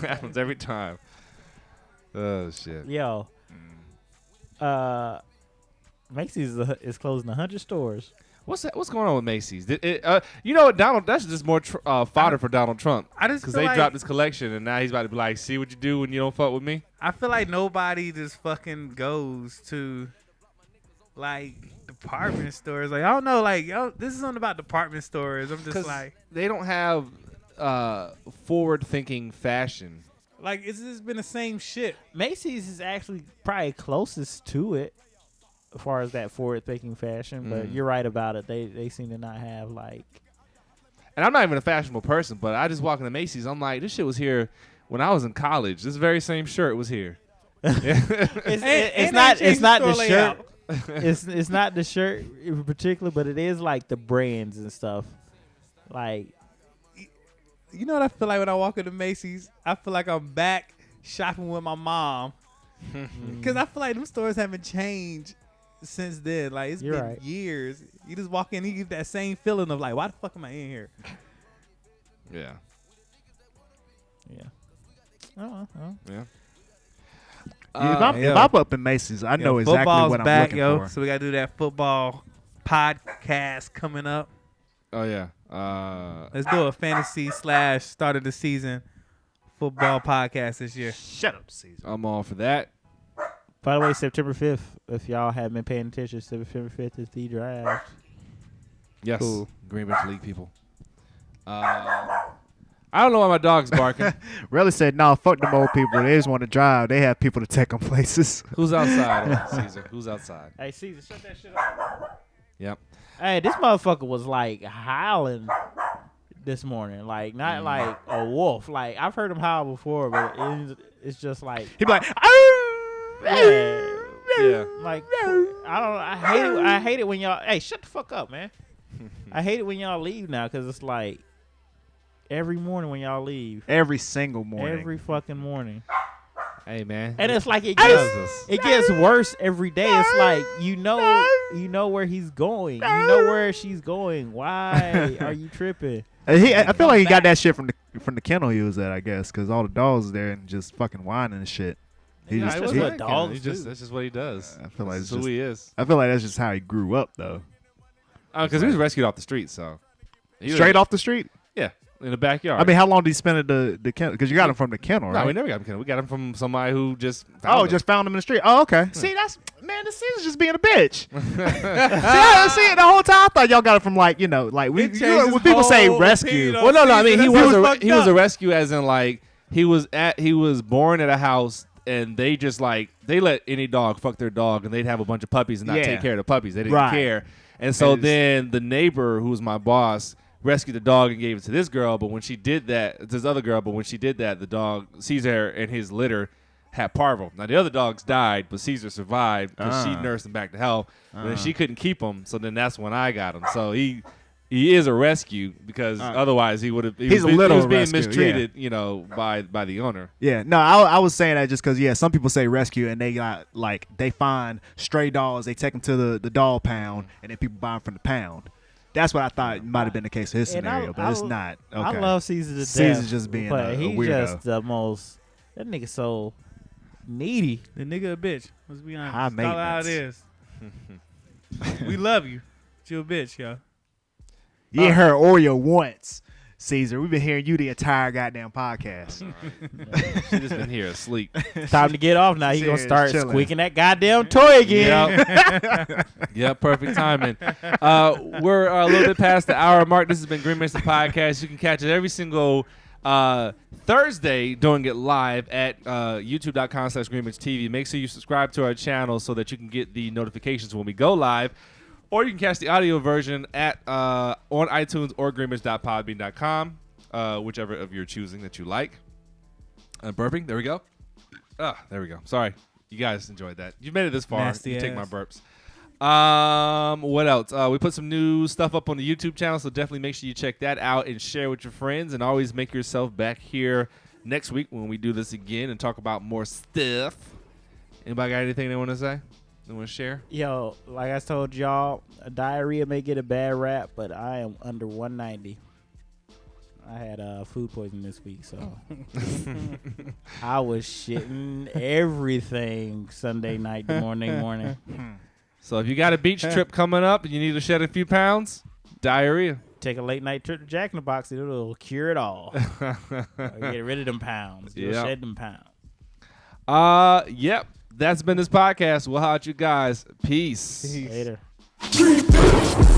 Happens every time. Oh shit. Yo, Macy's is closing 100 stores. What's going on with Macy's? You know what, Donald? That's just more fodder for Donald Trump. I just because feel they like, dropped his collection, and now he's about to be like, "See what you do when you don't fuck with me." I feel like nobody just fucking goes to like department stores. Like I don't know, like yo, this isn't about department stores. I'm just like they don't have forward-thinking fashion. like it's just been the same shit. Macy's is actually probably closest to it as far as that forward-thinking fashion. But you're right about it. They seem to not have like. And I'm not even a fashionable person, but I just walk into Macy's. I'm like, this shit was here when I was in college. This very same shirt was here. It's not the shirt. It's not the shirt in particular, but it is like the brands and stuff. Like, You know what I feel like when I walk into Macy's? I feel like I'm back shopping with my mom. Because I feel like them stores haven't changed since then. Like, it's been years. You just walk in, you get that same feeling of like, why the fuck am I in here? Yeah. yeah. Oh. Yeah. If I'm up in Macy's, I know exactly football's what I'm back, looking for. So we got to do that football podcast coming up. Oh, yeah. Let's do a fantasy / start of the season football podcast this year. Shut up, Caesar. I'm all for that. By the way, September 5th, if y'all haven't been paying attention, September 5th is the draft. Yes. Cool. Greenbench League people. I don't know why my dog's barking. Really said, no, fuck them old people. They just want to drive. They have people to take them places. Who's outside, Caesar? Who's outside? Hey, Caesar, shut that shit off. Yep. Hey, this motherfucker was like howling this morning. Like, not like a wolf. Like, I've heard him howl before, but it's just like. He'd be like, Yeah. Like, I hate it when y'all. Hey, shut the fuck up, man. I hate it when y'all leave now because it's like every morning when y'all leave. every single morning. Every fucking morning. Hey, man. And it's like it Jesus. gets worse every day. It's like you know where he's going. You know where she's going. Why are you tripping? I feel like he got that shit from the kennel he was at, I guess, because all the dogs is there and just fucking whining and shit. That's what dogs do. That's just what he does. I feel like That's it's who he is. I feel like that's just how he grew up, though. Because he was rescued off the street, so. Straight off the street. Yeah, in the backyard. I mean, how long did he spend at the kennel? Because you got him from the kennel, No, right? we never got him. We got him from somebody who just found him. Just found him in the street. Oh, okay. See, the Caesar's just being a bitch. See, the whole time I thought y'all got it from when people say rescue. Well, no. I mean, he was a a rescue, as in like he was born at a house, and they just they let any dog fuck their dog, and they'd have a bunch of puppies and not take care of the puppies. They didn't care, and so then the neighbor, who was my boss, rescued the dog and gave it to this girl. But when she did that, this other girl. But when she did that, the dog Caesar and his litter had parvo. Now the other dogs died, but Caesar survived because she nursed him back to health. But then she couldn't keep him, so then that's when I got him. So he is a rescue because otherwise he would have. He was being mistreated, by the owner. Yeah, no, I was saying that just because some people say rescue and they got they find stray dogs, they take them to the dog pound, and then people buy them from the pound. That's what I thought might have been the case of his scenario, but it's not. Okay. I love Caesar to death. Caesar's just being a he's weirdo. just the most. That nigga so needy. The nigga a bitch. Let's be honest. High That's all how it is. We love you. But you a bitch, yo. You ain't heard Oreo once, Caesar. We've been hearing you the entire goddamn podcast. She just been here asleep. Time to get off now. He gonna Serious, start chilling. squeaking that goddamn toy again. Yep, perfect timing. We're a little bit past the hour mark. This has been Greenbenchtv Podcast. You can catch it every single Thursday, doing it live at youtube.com/GreenbenchtV. Make sure you subscribe to our channel so that you can get the notifications when we go live. Or you can catch the audio version at on iTunes or greenbench.podbean.com, whichever of your choosing that you like. Burping, there we go. There we go. Sorry, you guys enjoyed that. You made it this far. Nasty You take my ass. burps. What else? We put some new stuff up on the YouTube channel, so definitely make sure you check that out and share with your friends. And always make yourself back here next week when we do this again and talk about more stuff. Anybody got anything they want to say? They want to share? Yo, like I told y'all, diarrhea may get a bad rap, but I am under 190. I had food poisoning this week, so I was shitting everything Sunday night, morning. So if you got a beach trip coming up and you need to shed a few pounds, diarrhea. Take a late night trip to Jack in the Box. It'll cure it all. Get rid of them pounds. You'll shed them pounds. Yep. That's been this podcast. We'll holler at you guys. Peace. Later. Greenbenchtv.